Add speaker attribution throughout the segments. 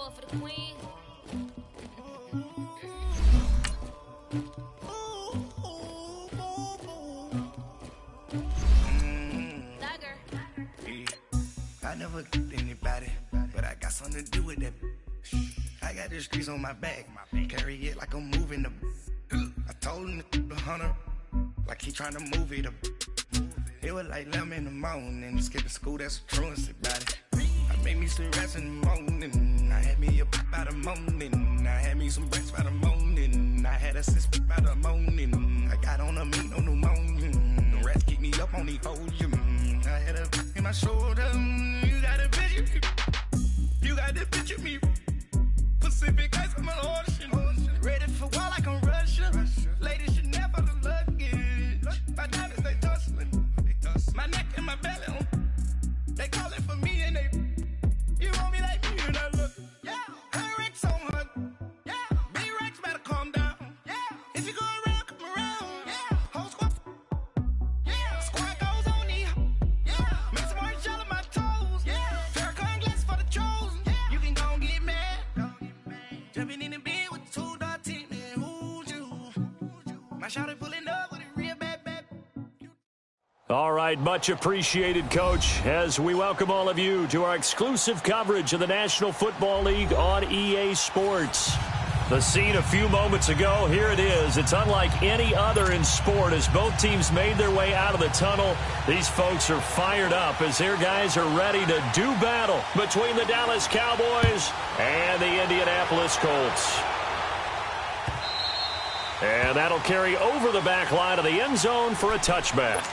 Speaker 1: 4 for the queen.
Speaker 2: I never killed anybody, but I got something to do with that. I got the streets on my back, carry it like I'm moving the. I told him to 100, like he trying to move it up. It was like 11 in the morning, skipping school, that's a truancy about it. I made me some rest in the morning, I had me a pop by the morning, I had me some breakfast by the morning, I had a six by the morning, I got on a meat on pneumonia, the rats keep me up on the podium, I had a in my shoulder, you got a picture me, you got the picture me, Pacific ice on my ocean, ready for war like I'm Russia, ladies should never the luggage, my diamonds they tussling, my neck and my belly, they call it for me and they, you want me like me and I look, yeah, her Rex on her, yeah, B-Rex better calm down, yeah, if you go around, come around, yeah, whole squad, yeah, squad goes on the, yeah, make some orange gel on my toes, yeah, Farrakhan glass for the chosen, yeah, you can go and get mad, jumping in the bed with 2 dark teeth, man, who's you, my shawty pulling up with a real bad.
Speaker 3: All right, much appreciated, Coach, as we welcome all of you to our exclusive coverage of the National Football League on EA Sports. The scene a few moments ago, here it is. It's unlike any other in sport as both teams made their way out of the tunnel. These folks are fired up as their guys are ready to do battle between the Dallas Cowboys and the Indianapolis Colts. And that'll carry over the back line of the end zone for a touchback.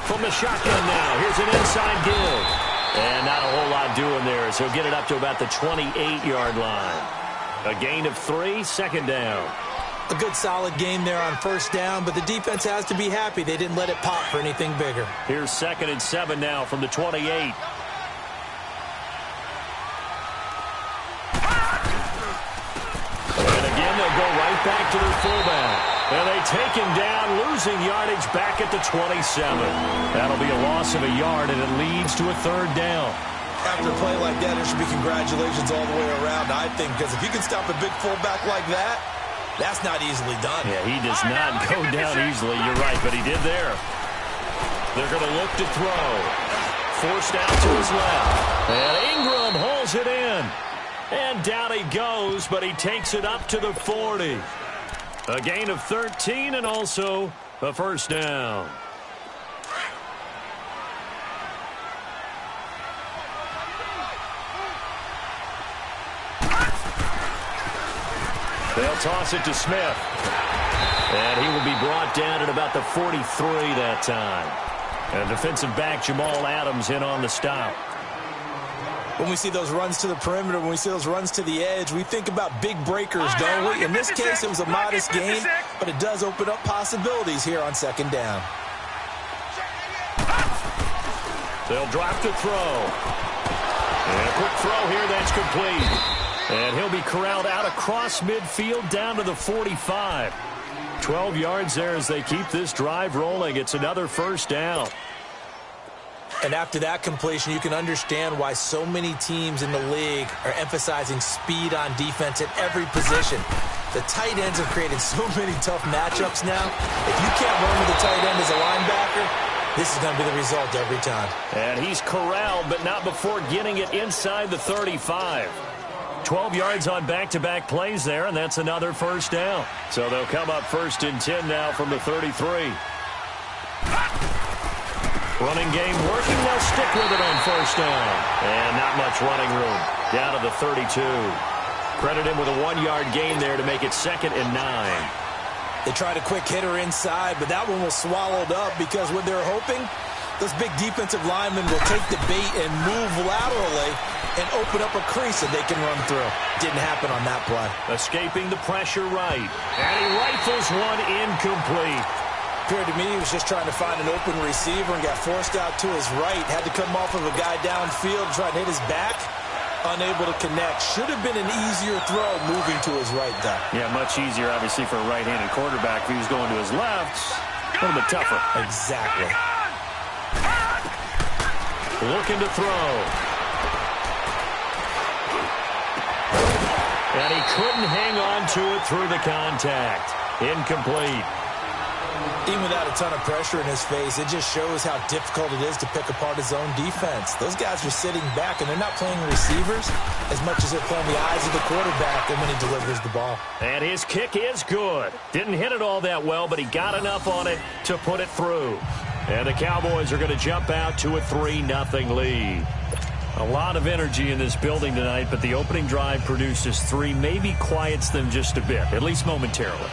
Speaker 3: From the shotgun now, here's an inside give. And not a whole lot doing there, so he'll get it up to about the 28-yard line. A gain of 3, second down.
Speaker 4: A good solid game there on first down, but the defense has to be happy they didn't let it pop for anything bigger.
Speaker 3: Here's 2nd and 7 now from the 28. And again, they'll go right back to their fullback. And they take him down, losing yardage back at the 27. That'll be a loss of a yard, and it leads to a 3rd down.
Speaker 4: After a play like that, there should be congratulations all the way around, I think, because if you can stop a big fullback like that, that's not easily done.
Speaker 3: Yeah, he does not go down easily. You're right, but he did there. They're going to look to throw. Forced out to his left. And Ingram hauls it in. And down he goes, but he takes it up to the 40. A gain of 13 and also a first down. They'll toss it to Smith. And he will be brought down at about the 43 that time. And defensive back Jamal Adams in on the stop.
Speaker 4: When we see those runs to the perimeter, when we see those runs to the edge, we think about big breakers, don't we? In this case, it was a modest gain, but it does open up possibilities here on 2nd down.
Speaker 3: They'll drop to throw. And a quick throw here, that's complete. And he'll be corralled out across midfield down to the 45. 12 yards there as they keep this drive rolling. It's another first down.
Speaker 4: And after that completion, you can understand why so many teams in the league are emphasizing speed on defense at every position. The tight ends have created so many tough matchups now. If you can't run with the tight end as a linebacker, this is going to be the result every time.
Speaker 3: And he's corralled, but not before getting it inside the 35. 12 yards on back-to-back plays there, and that's another first down. So they'll come up 1st and 10 now from the 33. Running game working. They'll stick with it on first down. And not much running room. Down to the 32. Credit him with a 1-yard gain there to make it 2nd and 9.
Speaker 4: They tried a quick hitter inside, but that one was swallowed up because what they're hoping, those big defensive linemen will take the bait and move laterally and open up a crease that they can run through. Didn't happen on that play.
Speaker 3: Escaping the pressure right. And he rifles one incomplete.
Speaker 4: appeared to me he was just trying to find an open receiver and got forced out to his right. Had to come off of a guy downfield, trying to hit his back. Unable to connect. Should have been an easier throw moving to his right, though.
Speaker 3: Yeah, much easier, obviously, for a right-handed quarterback. If he was going to his left, a little bit tougher.
Speaker 4: Exactly.
Speaker 3: Looking to throw. And he couldn't hang on to it through the contact. Incomplete.
Speaker 4: Even without a ton of pressure in his face, it just shows how difficult it is to pick apart his own defense. Those guys are sitting back, and they're not playing receivers as much as they're playing the eyes of the quarterback and when he delivers the ball.
Speaker 3: And his kick is good. Didn't hit it all that well, but he got enough on it to put it through. And the Cowboys are going to jump out to a 3-0 lead. A lot of energy in this building tonight, but the opening drive produces 3, maybe quiets them just a bit, at least momentarily.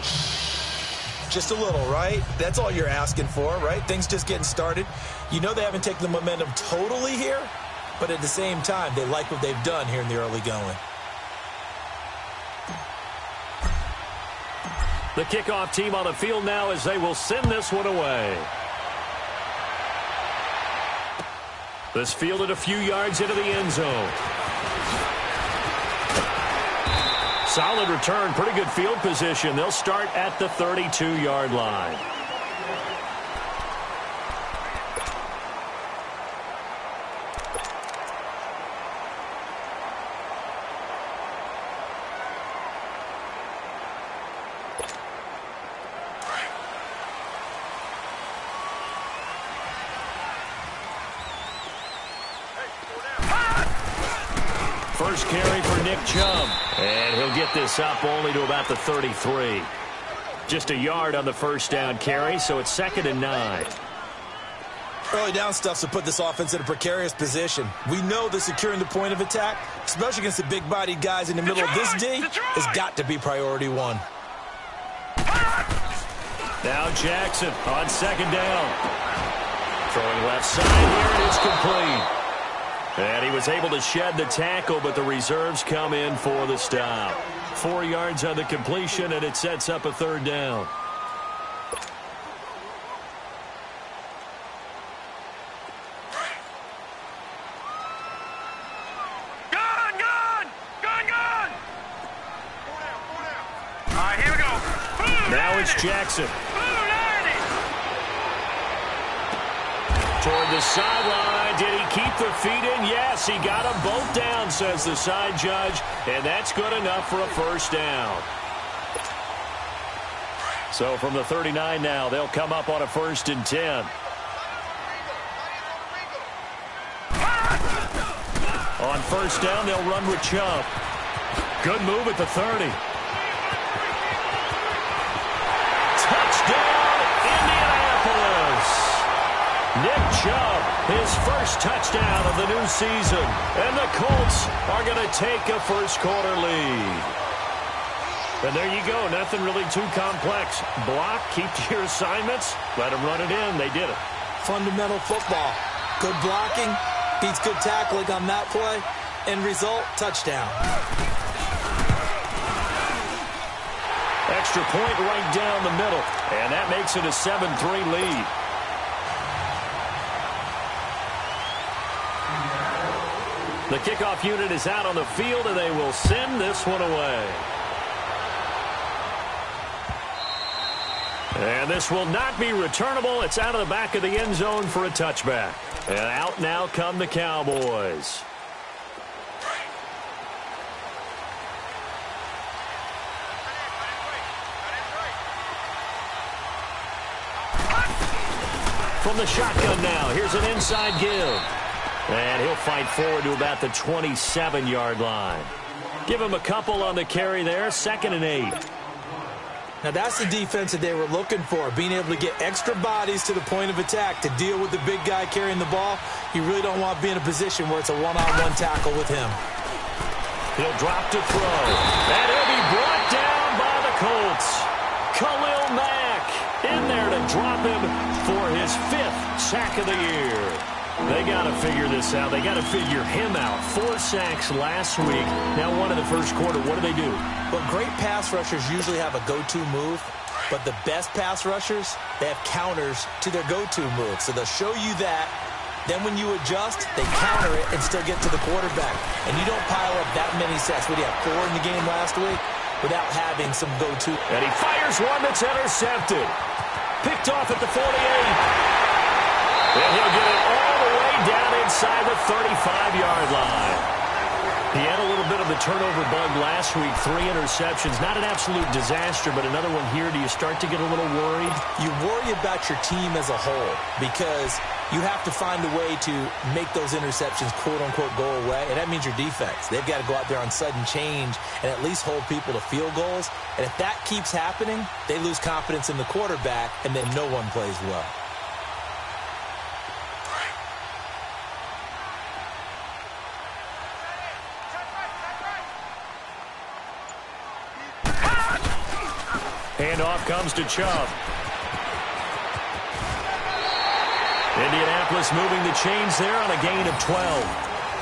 Speaker 4: Just a little, right? That's all you're asking for, right? Things just getting started. You know they haven't taken the momentum totally here, but at the same time, they like what they've done here in the early going.
Speaker 3: The kickoff team on the field now as they will send this one away. This fielded a few yards into the end zone. Solid return, pretty good field position. They'll start at the 32-yard line. First carry for Nick Chubb. And he'll get this up only to about the 33. Just a yard on the first down carry, so it's 2nd and 9.
Speaker 4: Early down stuff to put this offense in a precarious position. We know that securing the point of attack, especially against the big-bodied guys in the middle of this D, has got to be priority 1.
Speaker 3: Now Jackson on 2nd down. Throwing left side here, it is complete. And he was able to shed the tackle, but the reserves come in for the stop. 4 yards on the completion, and it sets up a 3rd down.
Speaker 1: Gone! All right, here we go.
Speaker 3: Now it's Jackson. Toward the sideline. Did he keep the feet in? Yes, he got them both down, says the side judge, and that's good enough for a first down. So from the 39 now, they'll come up on a 1st and 10. On 1st down, they'll run with Chubb. Good move at the 30. Touchdown, Indianapolis! Nick Chubb, his first touchdown of the new season. And the Colts are going to take a first-quarter lead. And there you go. Nothing really too complex. Block, keep to your assignments, let them run it in. They did it.
Speaker 4: Fundamental football. Good blocking, beats good tackling on that play. End result, touchdown.
Speaker 3: Extra point right down the middle. And that makes it a 7-3 lead. The kickoff unit is out on the field, and they will send this one away. And this will not be returnable. It's out of the back of the end zone for a touchback. And out now come the Cowboys. From the shotgun now, here's an inside give. And he'll fight forward to about the 27-yard line. Give him a couple on the carry there, 2nd and 8.
Speaker 4: Now that's the defense that they were looking for, being able to get extra bodies to the point of attack to deal with the big guy carrying the ball. You really don't want to be in a position where it's a one-on-one tackle with him.
Speaker 3: He'll drop to throw. And he'll be brought down by the Colts. Khalil Mack in there to drop him for his 5th sack of the year. They got to figure this out. They got to figure him out. 4 sacks last week. Now 1 in the first quarter. What do they do?
Speaker 4: Well, great pass rushers usually have a go-to move. But the best pass rushers, they have counters to their go-to move. So they'll show you that. Then when you adjust, they counter it and still get to the quarterback. And you don't pile up that many sacks. What do you have, 4 in the game last week? Without having some go-to.
Speaker 3: And he fires one that's intercepted. Picked off at the 48. And he'll get it all the way down inside the 35-yard line. He had a little bit of the turnover bug last week, 3 interceptions. Not an absolute disaster, but another one here. Do you start to get a little worried?
Speaker 4: You worry about your team as a whole because you have to find a way to make those interceptions, quote-unquote, go away, and that means your defense. They've got to go out there on sudden change and at least hold people to field goals. And if that keeps happening, they lose confidence in the quarterback, and then no one plays well.
Speaker 3: Handoff comes to Chubb. Indianapolis moving the chains there on a gain of 12.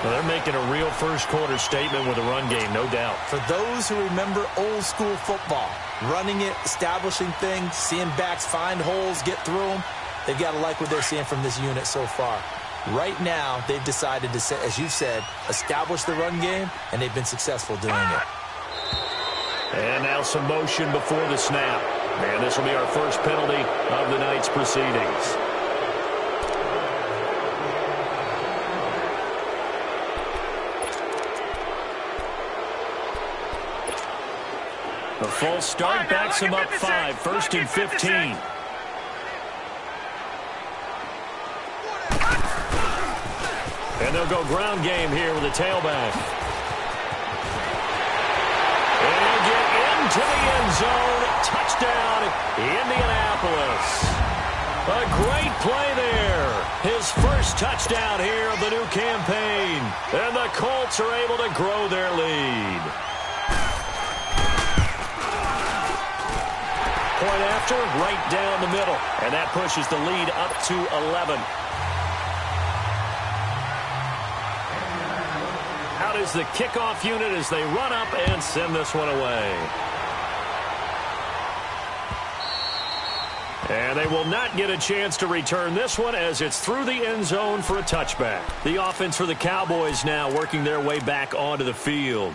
Speaker 3: Well, they're making a real first-quarter statement with a run game, no doubt.
Speaker 4: For those who remember old-school football, running it, establishing things, seeing backs find holes, get through them, they've got to like what they're seeing from this unit so far. Right now, they've decided to, as you've said, establish the run game, and they've been successful doing it.
Speaker 3: And now some motion before the snap. And this will be our first penalty of the night's proceedings. The false start backs him up 5, 1st and 15. And they'll go ground game here with a tailback. And he'll get into the end zone. Touchdown, Indianapolis. A great play there. His first touchdown here of the new campaign. And the Colts are able to grow their lead. Point after, right down the middle. And that pushes the lead up to 11. Out is the kickoff unit as they run up and send this one away. And they will not get a chance to return this one as it's through the end zone for a touchback. The offense for the Cowboys now working their way back onto the field.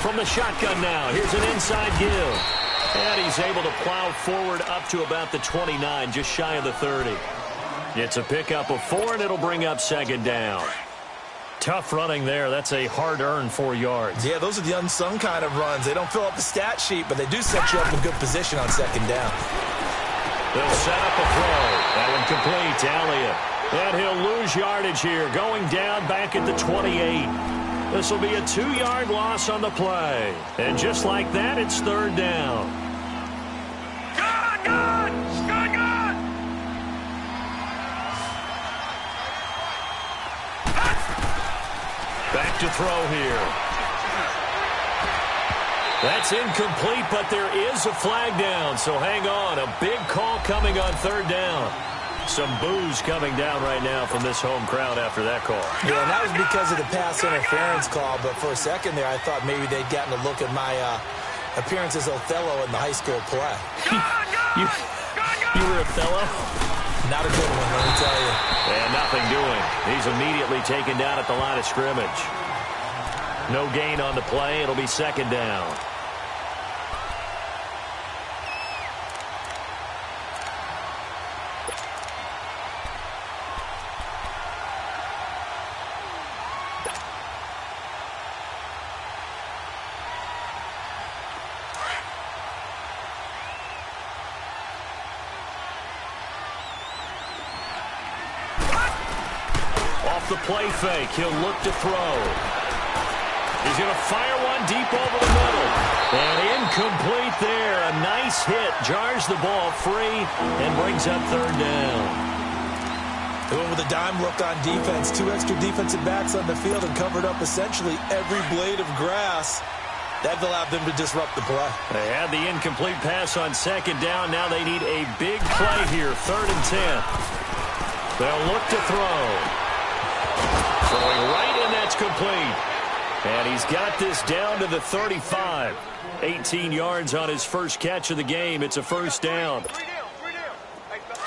Speaker 3: From the shotgun now, here's an inside give. And he's able to plow forward up to about the 29, just shy of the 30. It's a pickup of 4, and it'll bring up 2nd down. Tough running there. That's a hard-earned 4 yards.
Speaker 4: Yeah, those are the unsung kind of runs. They don't fill up the stat sheet, but they do set you up in good position on 2nd down.
Speaker 3: They'll set up a throw. That one complete to Elliott. And he'll lose yardage here, going down back at the 28. This will be a 2-yard loss on the play. And just like that, it's 3rd down.
Speaker 1: Good!
Speaker 3: Back to throw here. That's incomplete, but there is a flag down, so hang on. A big call coming on 3rd down. Some boos coming down right now from this home crowd after that call.
Speaker 4: Yeah, and that was because of the pass interference call, but for a second there I thought maybe they'd gotten a look at my appearance as Othello in the high school play.
Speaker 3: You were Othello?
Speaker 4: Not a good one, let me tell you.
Speaker 3: And nothing doing. He's immediately taken down at the line of scrimmage. No gain on the play. It'll be 2nd down. The play fake. He'll look to throw. He's going to fire one deep over the middle. And incomplete there. A nice hit. Jars the ball free and brings up 3rd down.
Speaker 4: They went with a dime look on defense. 2 extra defensive backs on the field and covered up essentially every blade of grass. That allowed them to disrupt the play.
Speaker 3: They had the incomplete pass on second down. Now they need a big play here, 3rd and 10. They'll look to throw. Throwing right, and that's complete. And he's got this down to the 35. 18 yards on his first catch of the game. It's a first down.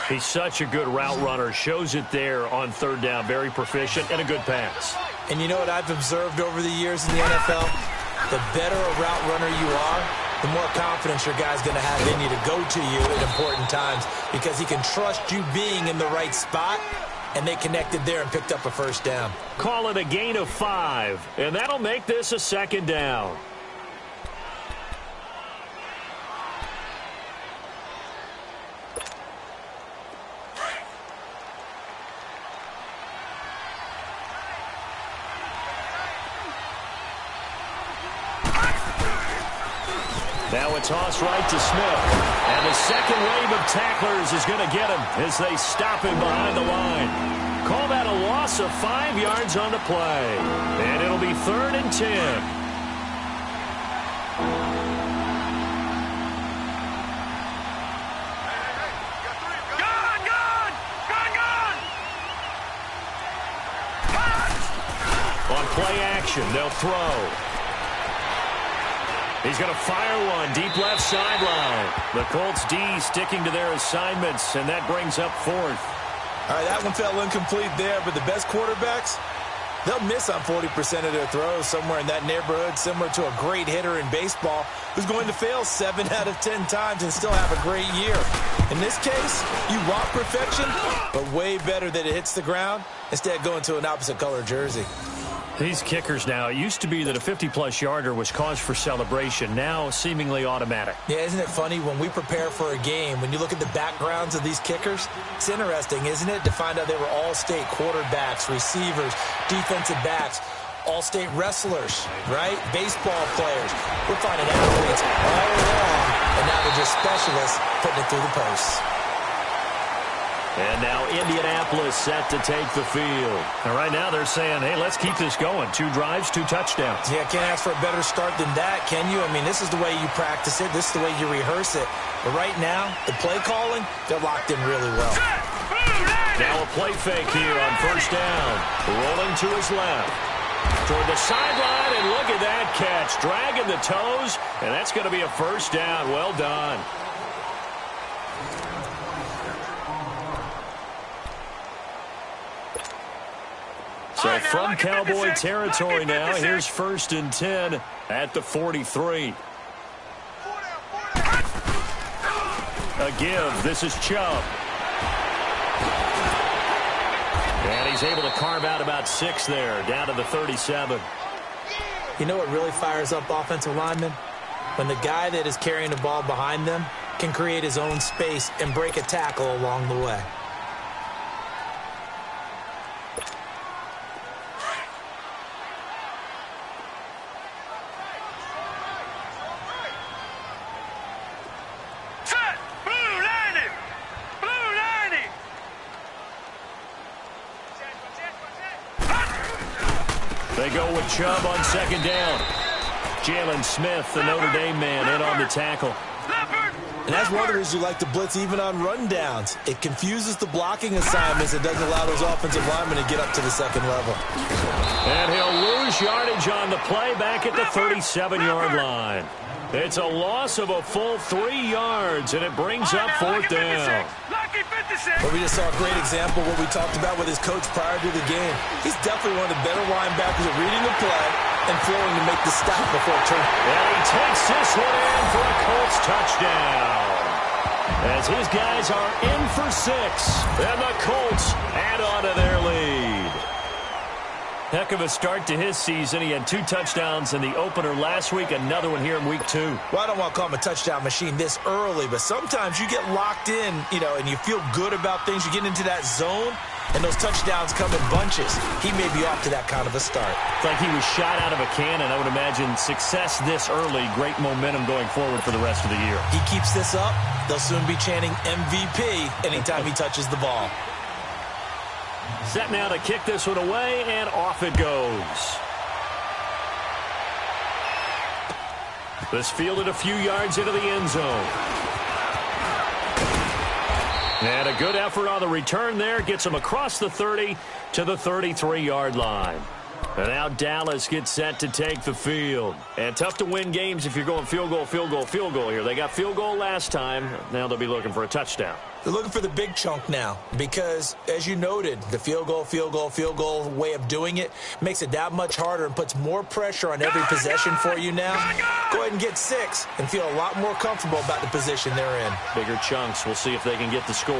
Speaker 3: He's such a good route runner. Shows it there on 3rd down. Very proficient and a good pass.
Speaker 4: And you know what I've observed over the years in the NFL? The better a route runner you are, the more confidence your guy's going to have in you to go to you at important times because he can trust you being in the right spot, and they connected there and picked up a first down.
Speaker 3: Call it a gain of 5, and that'll make this a 2nd down. Now a toss right to Smith. And the second wave of tacklers is going to get him as they stop him behind the line. Call that a loss of 5 yards on the play. And it'll be 3rd and 10. On play action, they'll throw. He's going to fire one deep left sideline. The Colts D sticking to their assignments, and that brings up 4th.
Speaker 4: All right, that one fell incomplete there, but the best quarterbacks, they'll miss on 40% of their throws, somewhere in that neighborhood, similar to a great hitter in baseball who's going to fail 7 out of 10 times and still have a great year. In this case, you want perfection, but way better that it hits the ground instead of going to an opposite color jersey.
Speaker 3: These kickers now, it used to be that a 50-plus yarder was cause for celebration. Now, seemingly automatic.
Speaker 4: Yeah, isn't it funny when we prepare for a game, when you look at the backgrounds of these kickers, it's interesting, isn't it, to find out they were all-state quarterbacks, receivers, defensive backs, all-state wrestlers, right? Baseball players. We're finding athletes all along, and now they're just specialists putting it through the posts.
Speaker 3: And now Indianapolis set to take the field. And right now they're saying, hey, let's keep this going. 2 drives, 2 touchdowns.
Speaker 4: Yeah, can't ask for a better start than that, can you? I mean, this is the way you practice it. This is the way you rehearse it. But right now, the play calling, they're locked in really well.
Speaker 3: Now a play fake here on 1st down. Rolling to his left. Toward the sideline, and look at that catch. Dragging the toes, and that's going to be a first down. Well done. So from Cowboy territory now, here's 1st and 10 at the 43. A give. This is Chubb. And he's able to carve out about 6 there, down to the 37.
Speaker 4: You know what really fires up offensive linemen? When the guy that is carrying the ball behind them can create his own space and break a tackle along the way.
Speaker 3: They go with Chubb on 2nd down. Jalen Smith, the Notre Dame man, in on the tackle.
Speaker 4: And that's one of the reasons you like to blitz even on rundowns. It confuses the blocking assignments. It doesn't allow those offensive linemen to get up to the 2nd level.
Speaker 3: And he'll lose yardage on the play back at the 37-yard line. It's a loss of a full 3 yards, and it brings up 4th down.
Speaker 4: Well, we just saw a great example of what we talked about with his coach prior to the game. He's definitely one of the better linebackers at reading the play and flowing to make the stop before it turns.
Speaker 3: And he takes this one in for a Colts touchdown. As his guys are in for 6, and the Colts add on to their lead. Heck of a start to his season. He had 2 touchdowns in the opener last week, another one here in week 2.
Speaker 4: Well, I don't want to call him a touchdown machine this early, but sometimes you get locked in, and you feel good about things. You get into that zone, and those touchdowns come in bunches. He may be off to that kind of a start.
Speaker 3: It's like he was shot out of a cannon. I would imagine success this early, great momentum going forward for the rest of the year.
Speaker 4: He keeps this up, they'll soon be chanting MVP anytime he touches the ball.
Speaker 3: Set now to kick this one away, and off it goes. This fielded a few yards into the end zone. And a good effort on the return there. Gets him across the 30 to the 33-yard line. And now Dallas gets set to take the field. And tough to win games if you're going field goal, field goal, field goal here. They got field goal last time. Now they'll be looking for a touchdown.
Speaker 4: They're looking for the big chunk now because, as you noted, the field goal way of doing it makes it that much harder and puts more pressure on every possession for you now. Go ahead and get 6 and feel a lot more comfortable about the position they're in.
Speaker 3: Bigger chunks. We'll see if they can get the score.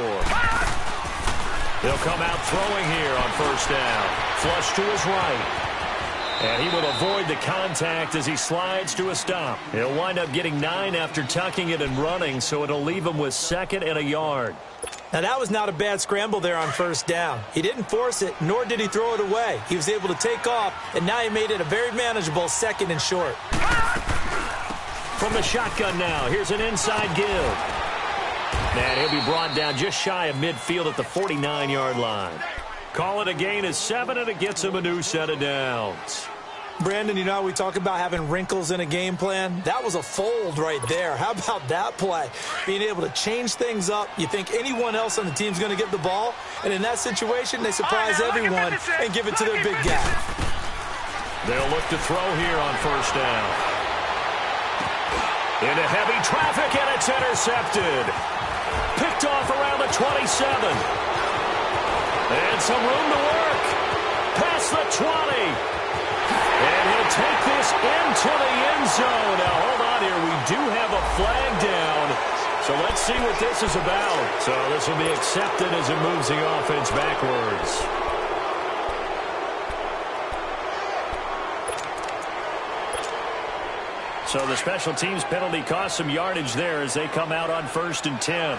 Speaker 3: They'll come out throwing here on first down. Flush to his right. And he will avoid the contact as he slides to a stop. He'll wind up getting 9 after tucking it and running, so it'll leave him with 2nd and a yard.
Speaker 4: Now, that was not a bad scramble there on first down. He didn't force it, nor did he throw it away. He was able to take off, and now he made it a very manageable 2nd and short.
Speaker 3: From the shotgun now, here's an inside give. And he'll be brought down just shy of midfield at the 49-yard line. Call it a gain of 7, and it gets him a new set of downs.
Speaker 4: Brandon, you know how we talk about having wrinkles in a game plan? That was a fold right there. How about that play? Being able to change things up. You think anyone else on the team's going to get the ball, and in that situation, they surprise everyone and give it to their big guy.
Speaker 3: They'll look to throw here on first down. Into heavy traffic, and it's intercepted. Picked off around the 27. And some room to work. Past the 20. And he'll take this into the end zone. Now, hold on here. We do have a flag down. So let's see what this is about. So this will be accepted as it moves the offense backwards. So the special teams penalty cost some yardage there as they come out on 1st and 10.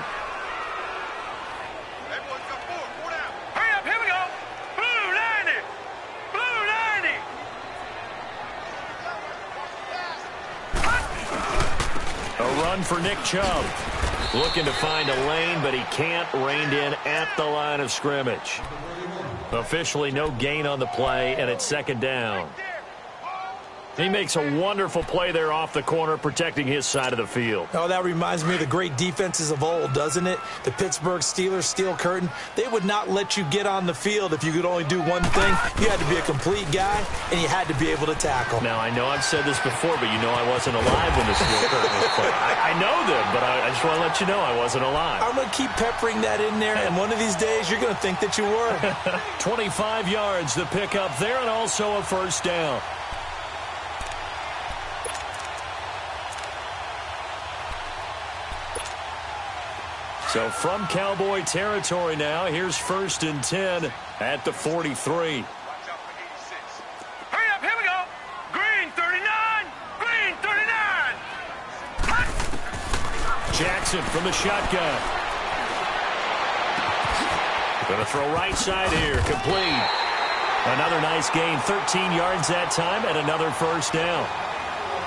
Speaker 3: For Nick Chubb. Looking to find a lane, but he can't. Reined in at the line of scrimmage. Officially no gain on the play, and it's 2nd down. He makes a wonderful play there off the corner, protecting his side of the field.
Speaker 4: Oh, that reminds me of the great defenses of old, doesn't it? The Pittsburgh Steelers steel curtain. They would not let you get on the field if you could only do one thing. You had to be a complete guy, and you had to be able to tackle.
Speaker 3: Now, I know I've said this before, but you know I wasn't alive when the steel curtain was played. I know them, but I just want to let you know I wasn't alive.
Speaker 4: I'm going to keep peppering that in there, and one of these days you're going to think that you were.
Speaker 3: 25 yards, the pickup there, and also a first down. So from Cowboy territory now, here's 1st and 10 at the 43.
Speaker 1: Hurry up, here we go. Green 39, green 39.
Speaker 3: Jackson from the shotgun. Going to throw right side here, complete. Another nice gain, 13 yards that time, and another first down.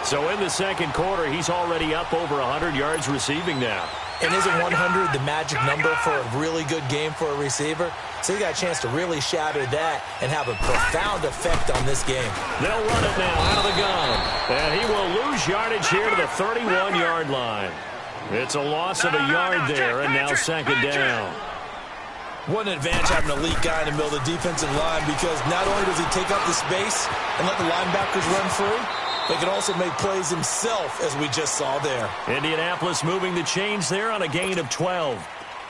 Speaker 3: So in the 2nd quarter, he's already up over 100 yards receiving now.
Speaker 4: And isn't 100 the magic number for a really good game for a receiver? So he got a chance to really shatter that and have a profound effect on this game.
Speaker 3: They'll run it now out of the gun. And he will lose yardage here to the 31-yard line. It's a loss of a yard there, and now 2nd down.
Speaker 4: What an advantage having an elite guy in the middle of the defensive line, because not only does he take up the space and let the linebackers run free, but he can also make plays himself, as we just saw there.
Speaker 3: Indianapolis moving the chains there on a gain of 12.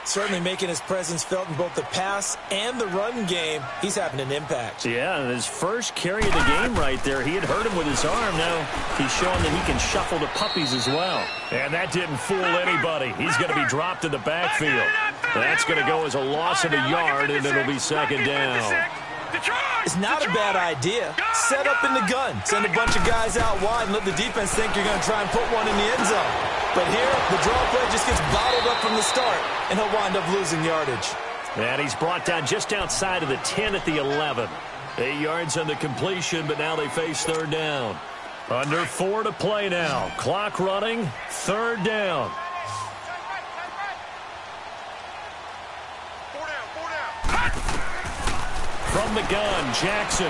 Speaker 4: Certainly making his presence felt in both the pass and the run game. He's having an impact.
Speaker 3: Yeah, and his first carry of the game right there, he had hurt him with his arm. Now he's showing that he can shuffle the puppies as well. And that didn't fool anybody. He's going to be dropped in the backfield. That's going to go as a loss of a yard, and it'll be 2nd down.
Speaker 4: It's not a bad idea. Set up in the gun. Send a bunch of guys out wide and let the defense think you're going to try and put one in the end zone. But here, the draw play just gets bottled up from the start, and he'll wind up losing yardage.
Speaker 3: And he's brought down just outside of the 10 at the 11. 8 yards on the completion, but now they face 3rd down. Under 4 to play now. Clock running, 3rd down. From the gun, Jackson.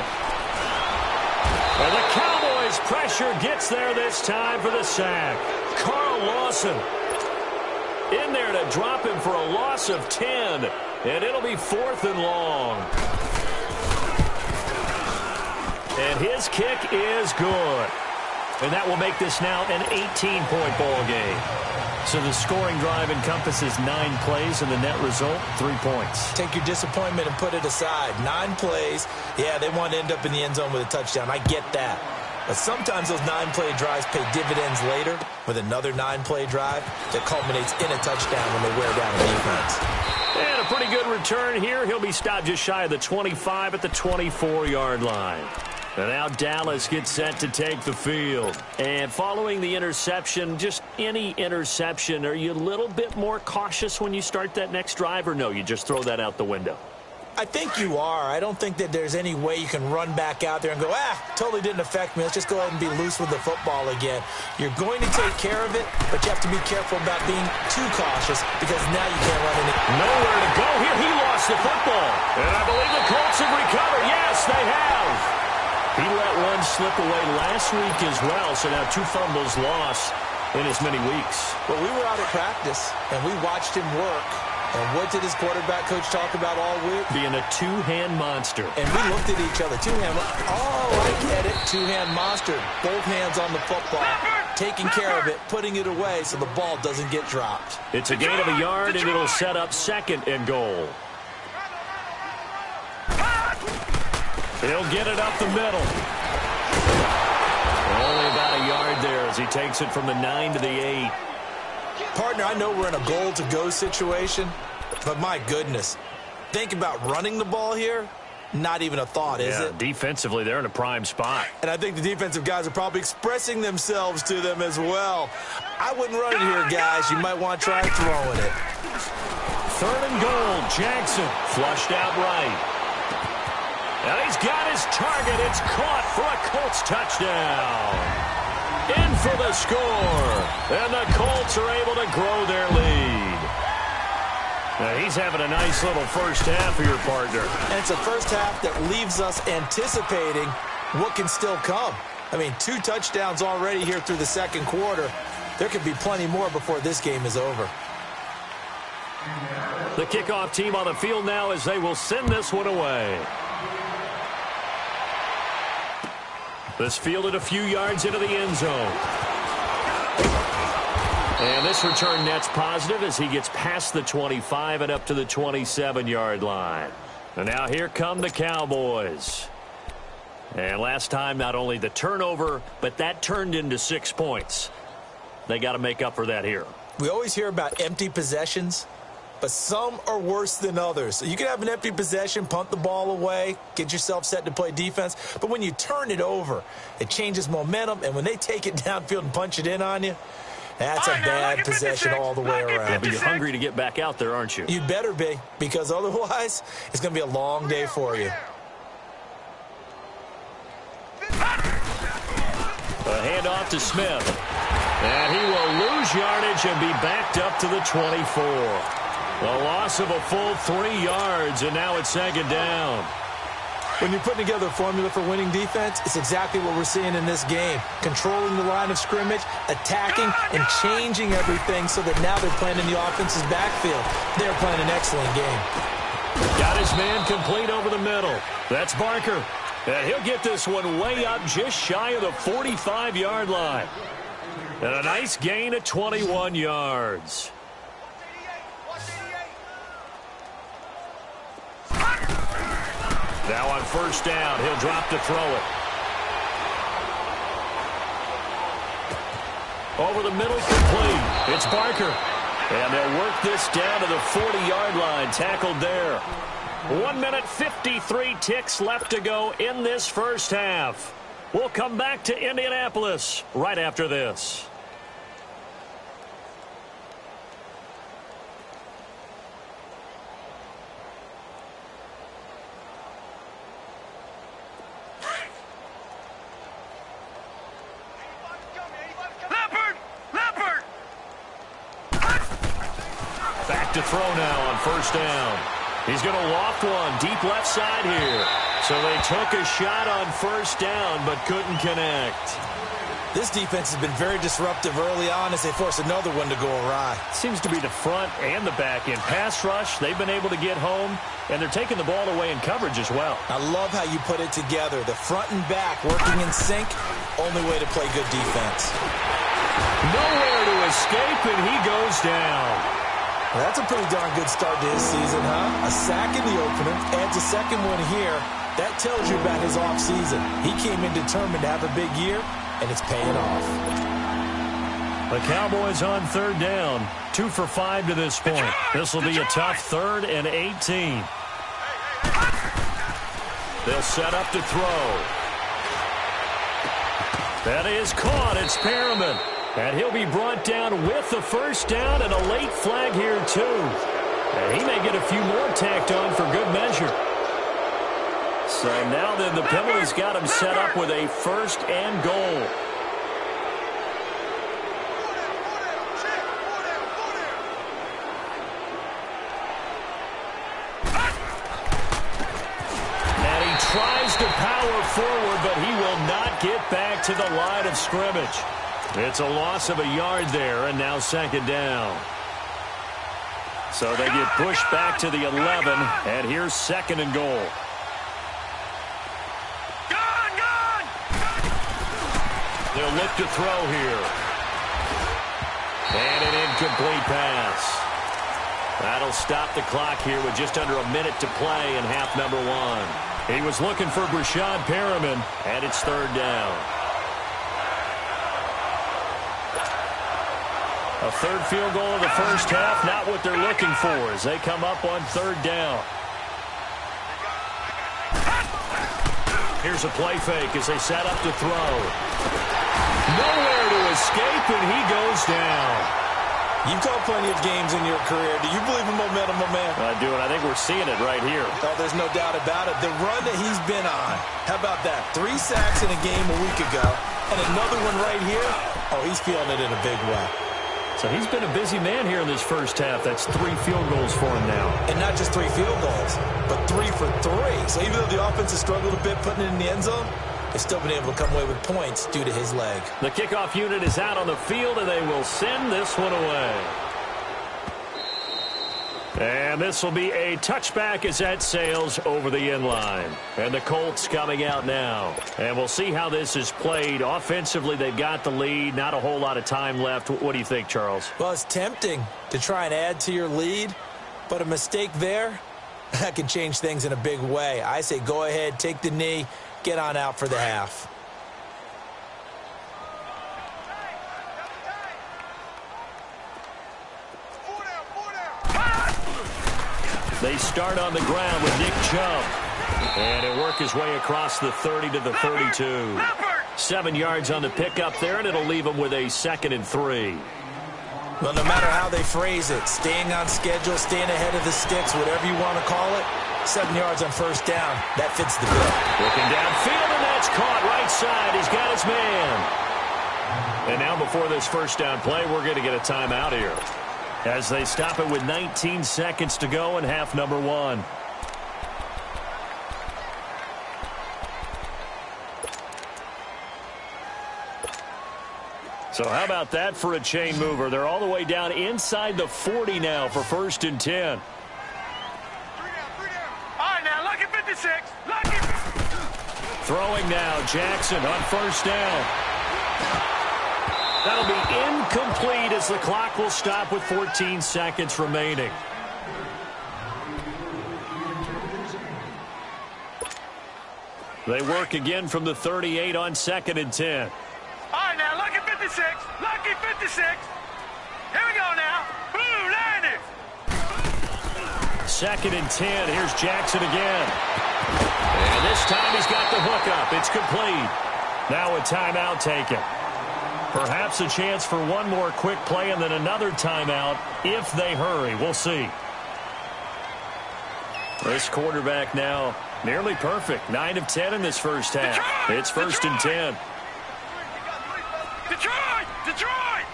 Speaker 3: And the Cowboys as pressure gets there this time for the sack. Carl Lawson in there to drop him for a loss of 10, and it'll be 4th and long. And his kick is good. And that will make this now an 18-point ball game. So the scoring drive encompasses 9 plays, and the net result, 3 points.
Speaker 4: Take your disappointment and put it aside. 9 plays. Yeah, they want to end up in the end zone with a touchdown. I get that. But sometimes those 9-play drives pay dividends later with another 9-play drive that culminates in a touchdown when they wear down a defense.
Speaker 3: And a pretty good return here. He'll be stopped just shy of the 25 at the 24-yard line. And now Dallas gets set to take the field. And following the interception, just any interception, are you a little bit more cautious when you start that next drive, or no, you just throw that out the window?
Speaker 4: I think you are. I don't think that there's any way you can run back out there and go, totally didn't affect me. Let's just go ahead and be loose with the football again. You're going to take care of it, but you have to be careful about being too cautious because now you can't run any.
Speaker 3: Nowhere to go here. He lost the football. And I believe the Colts have recovered. Yes, they have. He let one slip away last week as well, so now 2 fumbles lost in as many weeks.
Speaker 4: Well, we were out at practice, and we watched him work. And what did his quarterback coach talk about all week?
Speaker 3: Being a 2-hand monster.
Speaker 4: And we looked at each other. 2-hand. Oh, I get it. 2-hand monster. Both hands on the football. Taking care of it, putting it away so the ball doesn't get dropped.
Speaker 3: It's a gain of a yard, and it'll set up 2nd and goal. He'll get it up the middle. Only about a yard there as he takes it from the 9 to the 8.
Speaker 4: Partner, I know we're in a goal-to-go situation, but my goodness, think about running the ball here. Not even a thought, is it?
Speaker 3: Defensively, they're in a prime spot.
Speaker 4: And I think the defensive guys are probably expressing themselves to them as well. I wouldn't run it here, guys. You might want to try throwing it.
Speaker 3: 3rd and goal. Jackson flushed out right. And he's got his target. It's caught for a Colts touchdown. In for the score. And the Colts are able to grow their lead. Now he's having a nice little first half for your partner.
Speaker 4: And it's a first half that leaves us anticipating what can still come. I mean, 2 touchdowns already here through the 2nd quarter. There could be plenty more before this game is over.
Speaker 3: The kickoff team on the field now as they will send this one away. This fielded a few yards into the end zone. And this return net's positive as he gets past the 25 and up to the 27-yard line. And now here come the Cowboys. And last time, not only the turnover, but that turned into 6 points. They got to make up for that here.
Speaker 4: We always hear about empty possessions, but some are worse than others. So you can have an empty possession, punt the ball away, get yourself set to play defense. But when you turn it over, it changes momentum. And when they take it downfield and punch it in on you, that's a bad possession all the way around.
Speaker 3: Yeah, but you're hungry to get back out there, aren't you?
Speaker 4: You better be, because otherwise it's going to be a long day for you.
Speaker 3: A handoff to Smith. And he will lose yardage and be backed up to the 24. A loss of a full 3 yards, and now it's 2nd down.
Speaker 4: When you're putting together a formula for winning defense, it's exactly what we're seeing in this game. Controlling the line of scrimmage, attacking, and changing everything so that now they're playing in the offense's backfield. They're playing an excellent game.
Speaker 3: Got his man complete over the middle. That's Barker. And he'll get this one way up just shy of the 45-yard line. And a nice gain of 21 yards. Now on 1st down, he'll drop to throw it. Over the middle, complete. It's Barker. And they'll work this down to the 40-yard line, tackled there. 1 minute, 53 ticks left to go in this first half. We'll come back to Indianapolis right after this. Back to throw now on 1st down. He's going to loft one deep left side here. So they took a shot on first down but couldn't connect.
Speaker 4: This defense has been very disruptive early on as they force another one to go awry.
Speaker 3: Seems to be the front and the back end. Pass rush, they've been able to get home, and they're taking the ball away in coverage as well.
Speaker 4: I love how you put it together. The front and back working in sync, only way to play good defense.
Speaker 3: Nowhere to escape, and he goes down.
Speaker 4: Well, that's a pretty darn good start to his season, huh? A sack in the opener, adds a second one here. That tells you about his offseason. He came in determined to have a big year, and it's paying off.
Speaker 3: The Cowboys on third down. 2 for 5 to this point. This will be a tough 3rd and 18. They'll set up to throw. That is caught. It's Perriman. And he'll be brought down with the first down and a late flag here, too. And he may get a few more tacked on for good measure. So now then the penalty's got him set up with a 1st and goal. And he tries to power forward, but he will not get back to the line of scrimmage. It's a loss of a yard there, and now 2nd down. So they get pushed back to the 11, and here's 2nd and goal. They'll look to throw here. And an incomplete pass. That'll stop the clock here with just under a minute to play in half number 1. He was looking for Brashad Perriman, and it's 3rd down. A 3rd field goal of the first half, not what they're looking for as they come up on 3rd down. Here's a play fake as they set up to throw. Nowhere to escape, and he goes down.
Speaker 4: You've called plenty of games in your career. Do you believe in momentum, my man?
Speaker 3: I do, and I think we're seeing it right here.
Speaker 4: Oh, there's no doubt about it. The run that he's been on. How about that? 3 sacks in a game a week ago, and another one right here. Oh, he's feeling it in a big way.
Speaker 3: So he's been a busy man here in this first half. That's 3 field goals for him now.
Speaker 4: And not just 3 field goals, but 3 for 3. So even though the offense has struggled a bit putting it in the end zone, they've still been able to come away with points due to his leg.
Speaker 3: The kickoff unit is out on the field, and they will send this one away. And this will be a touchback as that sails over the end line. And the Colts coming out now. And we'll see how this is played. Offensively, they've got the lead. Not a whole lot of time left. What do you think, Charles?
Speaker 4: Well, it's tempting to try and add to your lead, but a mistake there, that can change things in a big way. I say go ahead, take the knee, get on out for the half.
Speaker 3: They start on the ground with Nick Chubb. And he'll work his way across the 30 to the 32. 7 yards on the pickup there, and it'll leave him with a 2nd and 3.
Speaker 4: Well, no matter how they phrase it, staying on schedule, staying ahead of the sticks, whatever you want to call it, 7 yards on first down, that fits the bill.
Speaker 3: Looking downfield, and that's caught right side. He's got his man. And now before this first down play, we're going to get a timeout here, as they stop it with 19 seconds to go in half number 1. So how about that for a chain mover? They're all the way down inside the 40 now for 1st and 10.
Speaker 1: 3 down. All right, now, lucky 56. Lucky.
Speaker 3: Throwing now, Jackson on 1st down. That'll be incomplete as the clock will stop with 14 seconds remaining. They work again from the 38 on 2nd and 10.
Speaker 1: All right, now, lucky 56. Lucky 56. Here we go now. Boom, landed.
Speaker 3: 2nd and 10. Here's Jackson again. And this time he's got the hook up. It's complete. Now a timeout taken. Perhaps a chance for one more quick play and then another timeout if they hurry. We'll see. This quarterback now nearly perfect. 9 of 10 in this first half.
Speaker 1: Detroit!
Speaker 3: It's 1st and 10.
Speaker 1: Detroit! Detroit!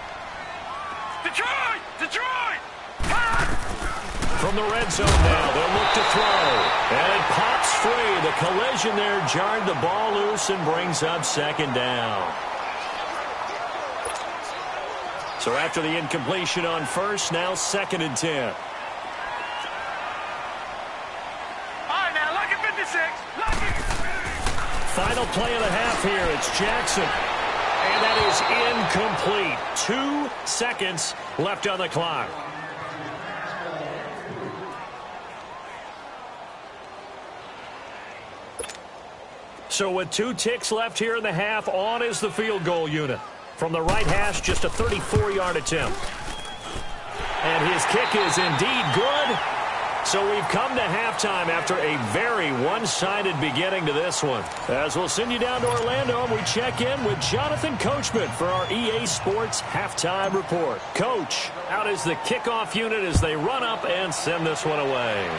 Speaker 1: Detroit! Detroit! Ah!
Speaker 3: From the red zone now, they'll look to throw. And it pops free. The collision there jarred the ball loose and brings up second down. So after the incompletion on first, now 2nd and 10.
Speaker 1: All right, now, lucky 56. Lucky.
Speaker 3: Final play of the half here. It's Jackson. And that is incomplete. 2 seconds left on the clock. So with 2 ticks left here in the half, on is the field goal unit. From the right hash, just a 34-yard attempt. And his kick is indeed good. So we've come to halftime after a very one-sided beginning to this one. As we'll send you down to Orlando, and we check in with Jonathan Coachman for our EA Sports Halftime Report. Coach, out is the kickoff unit as they run up and send this one away.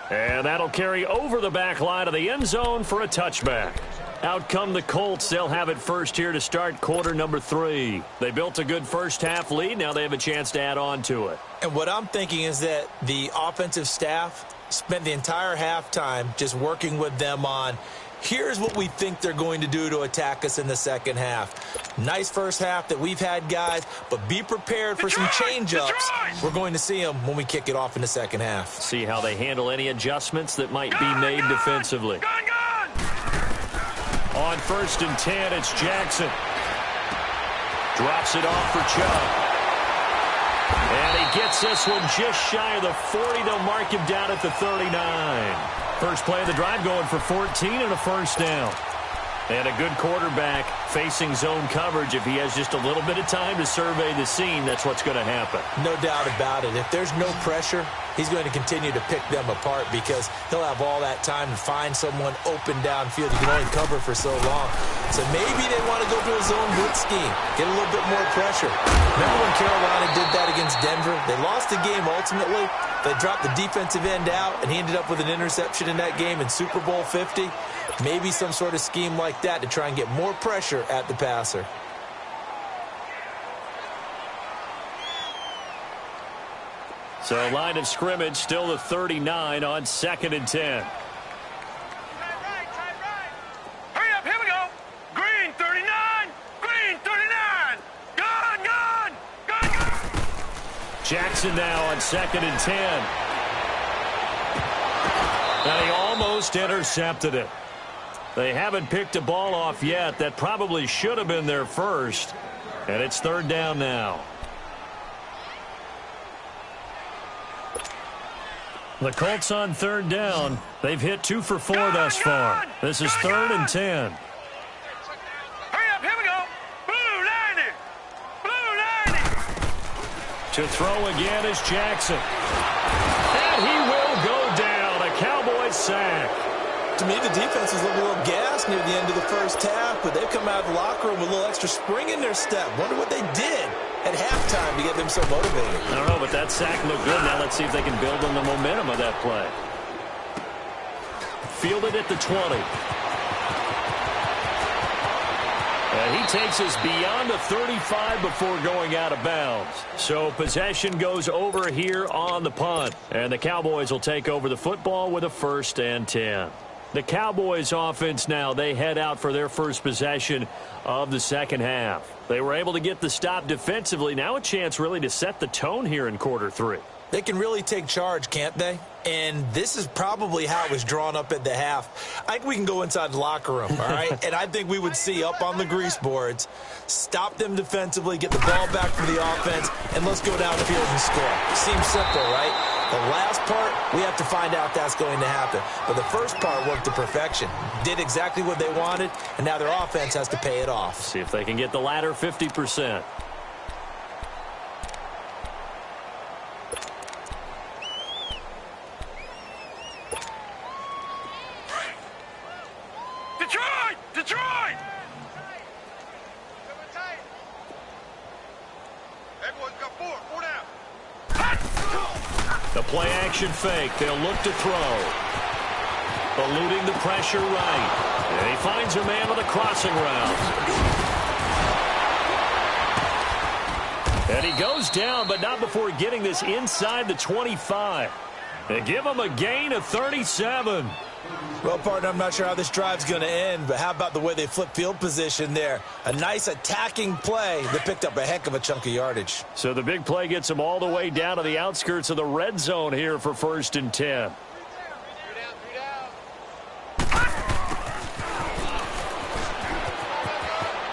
Speaker 3: And that'll carry over the back line of the end zone for a touchback. Out come the Colts. They'll have it first here to start quarter number 3. They built a good first-half lead. Now they have a chance to add on to it.
Speaker 4: And what I'm thinking is that the offensive staff spent the entire halftime just working with them on, here's what we think they're going to do to attack us in the second half. Nice first half that we've had, guys, but be prepared for some change-ups. We're going to see them when we kick it off in the second half.
Speaker 3: See how they handle any adjustmts that might be made defensively. On 1st and 10, it's Jackson. Drops it off for Chubb. And he gets this one just shy of the 40. They'll mark him down at the 39. First play of the drive going for 14 and a first down. And a good quarterback facing zone coverage. If he has just a little bit of time to survey the scene, that's what's going to happen.
Speaker 4: No doubt about it. If there's no pressure, he's going to continue to pick them apart because he'll have all that time to find someone open downfield. He can only cover for so long. So maybe they want to go to a zone blitz scheme, get a little bit more pressure. Remember when Carolina did that against Denver? They lost the game ultimately. They dropped the defensive end out, and he ended up with an interception in that game in Super Bowl 50. Maybe some sort of scheme like that to try and get more pressure at the passer.
Speaker 3: So line of scrimmage still the 39 on 2nd and 10.
Speaker 1: Hurry up, here we go. Green 39. Green 39. Gone.
Speaker 3: Jackson now on 2nd and 10. And he almost intercepted it. They haven't picked a ball off yet. That probably should have been their first. And it's 3rd down now. The Colts on 3rd down. They've hit 2 for 4 thus far. This is 3rd and 10.
Speaker 1: Hurry up, here we go. Blue 90. Blue 90.
Speaker 3: To throw again is Jackson. And he will go down. A Cowboys sack.
Speaker 4: To me, the defense was a little gassed near the end of the first half, but they've come out of the locker room with a little extra spring in their step. Wonder what they did at halftime to get them so motivated.
Speaker 3: I don't know, but that sack looked good. Now let's see if they can build on the momentum of that play. Fielded at the 20. And he takes us beyond the 35 before going out of bounds. So possession goes over here on the punt. And the Cowboys will take over the football with a 1st and 10. The Cowboys offense now, they head out for their first possession of the second half. They were able to get the stop defensively. Now a chance really to set the tone here in quarter 3.
Speaker 4: They can really take charge, can't they? And this is probably how it was drawn up at the half. I think we can go inside the locker room, all right? And I think we would see up on the grease boards, stop them defensively, get the ball back for the offense, and let's go downfield and score. Seems simple, right? The last part, we have to find out that's going to happen. But the first part worked to perfection. Did exactly what they wanted, and now their offense has to pay it off.
Speaker 3: See if they can get the latter 50%.
Speaker 1: Detroit! Everyone's got 4 down.
Speaker 3: The play action fake. They'll look to throw. Eluding the pressure right. And he finds a man on the crossing route. And he goes down, but not before getting this inside the 25. They give him a gain of 37.
Speaker 4: Well, partner, I'm not sure how this drive's going to end, but how about the way they flip field position there? A nice attacking play that picked up a heck of a chunk of yardage.
Speaker 3: So the big play gets them all the way down to the outskirts of the red zone here for 1st and 10.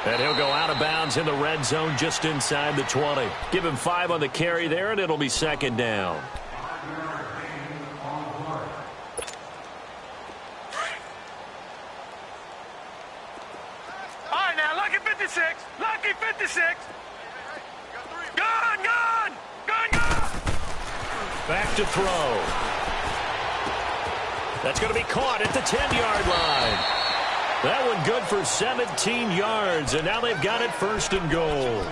Speaker 3: And he'll go out of bounds in the red zone just inside the 20. Give him 5 on the carry there, and it'll be 2nd down.
Speaker 1: Lucky 56. Gone.
Speaker 3: Back to throw. That's going to be caught at the 10-yard line. That one good for 17 yards, and now they've got it 1st and goal.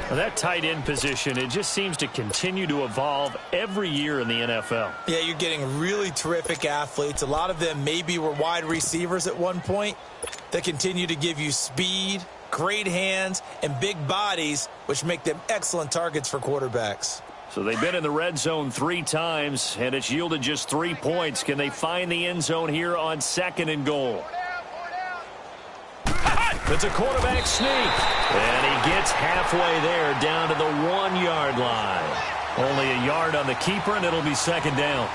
Speaker 3: Well, that tight end position, it just seems to continue to evolve every year in the NFL.
Speaker 4: Yeah, you're getting really terrific athletes. A lot of them maybe were wide receivers at one point that continue to give you speed, great hands, and big bodies, which make them excellent targets for quarterbacks.
Speaker 3: So they've been in the red zone 3 times, and it's yielded just 3 points. Can they find the end zone here on 2nd and goal? It's a quarterback sneak, and he gets halfway there down to the 1-yard line. Only a yard on the keeper, and it'll be 2nd down.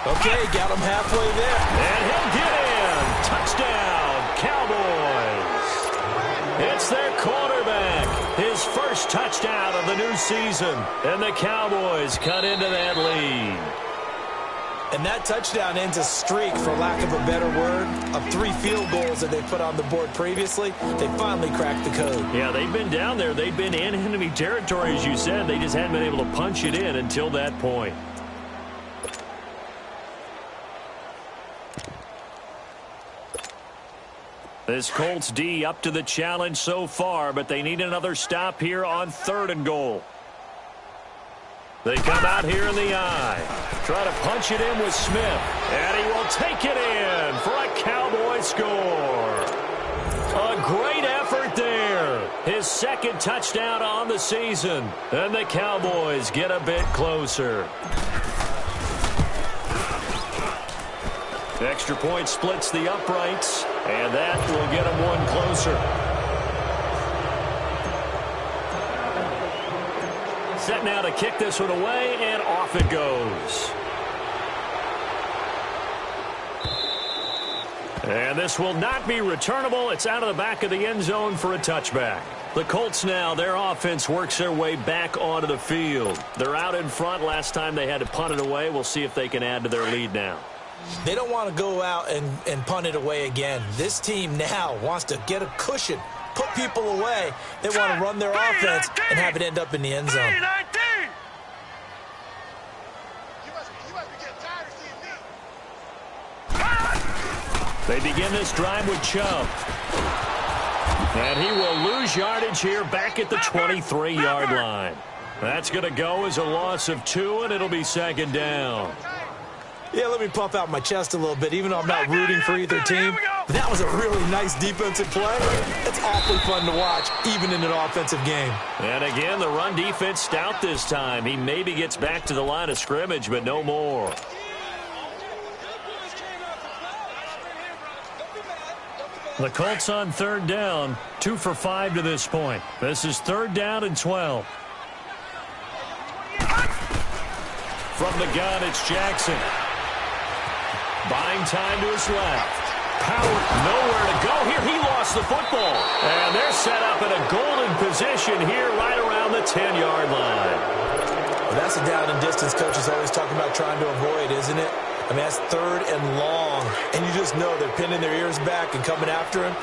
Speaker 4: Okay, got him halfway there.
Speaker 3: And he'll get in. Touchdown, Cowboys. It's their quarterback. His first touchdown of the new season. And the Cowboys cut into that lead.
Speaker 4: And that touchdown ends a streak, for lack of a better word, of 3 field goals that they put on the board previously. They finally cracked the code.
Speaker 3: Yeah, they've been down there. They've been in enemy territory, as you said. They just hadn't been able to punch it in until that point. This Colts D up to the challenge so far, but they need another stop here on 3rd and goal. They come out here in the eye. Try to punch it in with Smith. And he will take it in for a Cowboy score. A great effort there. His 2nd touchdown on the season. And the Cowboys get a bit closer. Extra point splits the uprights. And that will get them 1 closer. Set now to kick this one away, and off it goes. And this will not be returnable. It's out of the back of the end zone for a touchback. The Colts now, their offense works their way back onto the field. They're out in front. Last time they had to punt it away. We'll see if they can add to their lead now.
Speaker 4: They don't want to go out and punt it away again. This team now wants to get a cushion, put people away. They want to run their offense and have it end up in the end zone.
Speaker 3: They begin this drive with Chubb. And he will lose yardage here back at the 23-yard line. That's going to go as a loss of 2, and it'll be 2nd down.
Speaker 4: Yeah, let me puff out my chest a little bit, even though I'm not rooting for either team. That was a really nice defensive play. It's awfully fun to watch, even in an offensive game.
Speaker 3: And again, the run defense stout this time. He maybe gets back to the line of scrimmage, but no more. The Colts on 3rd down, 2 for 5 to this point. This is 3rd down and 12. From the gun, it's Jackson. Buying time to his left. Power, nowhere to go here. He lost the football. And they're set up in a golden position here right around the 10-yard line.
Speaker 4: Well, that's a down and distance coaches always talking about trying to avoid, isn't it? I mean, that's 3rd and long. And you just know they're pinning their ears back and coming after him,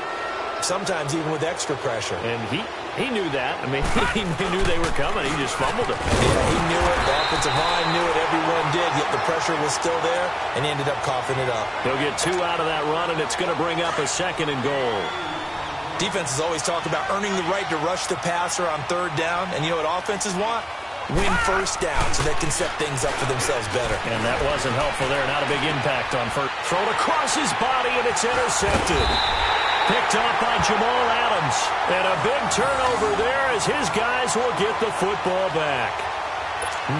Speaker 4: sometimes even with extra pressure.
Speaker 3: And he knew that. I mean, he knew they were coming. He just fumbled it.
Speaker 4: Yeah, he knew it. The offensive line knew it. Everyone did, yet the pressure was still there, and he ended up coughing it up.
Speaker 3: He'll get 2 out of that run, and it's going to bring up a 2nd and goal.
Speaker 4: Defenses always talk about earning the right to rush the passer on 3rd down, and you know what offenses want? Win 1st down so they can set things up for themselves better.
Speaker 3: And that wasn't helpful there. Not a big impact on 1st. Thrown across his body, and it's intercepted. Picked off by Jamal Adams. And a big turnover there as his guys will get the football back.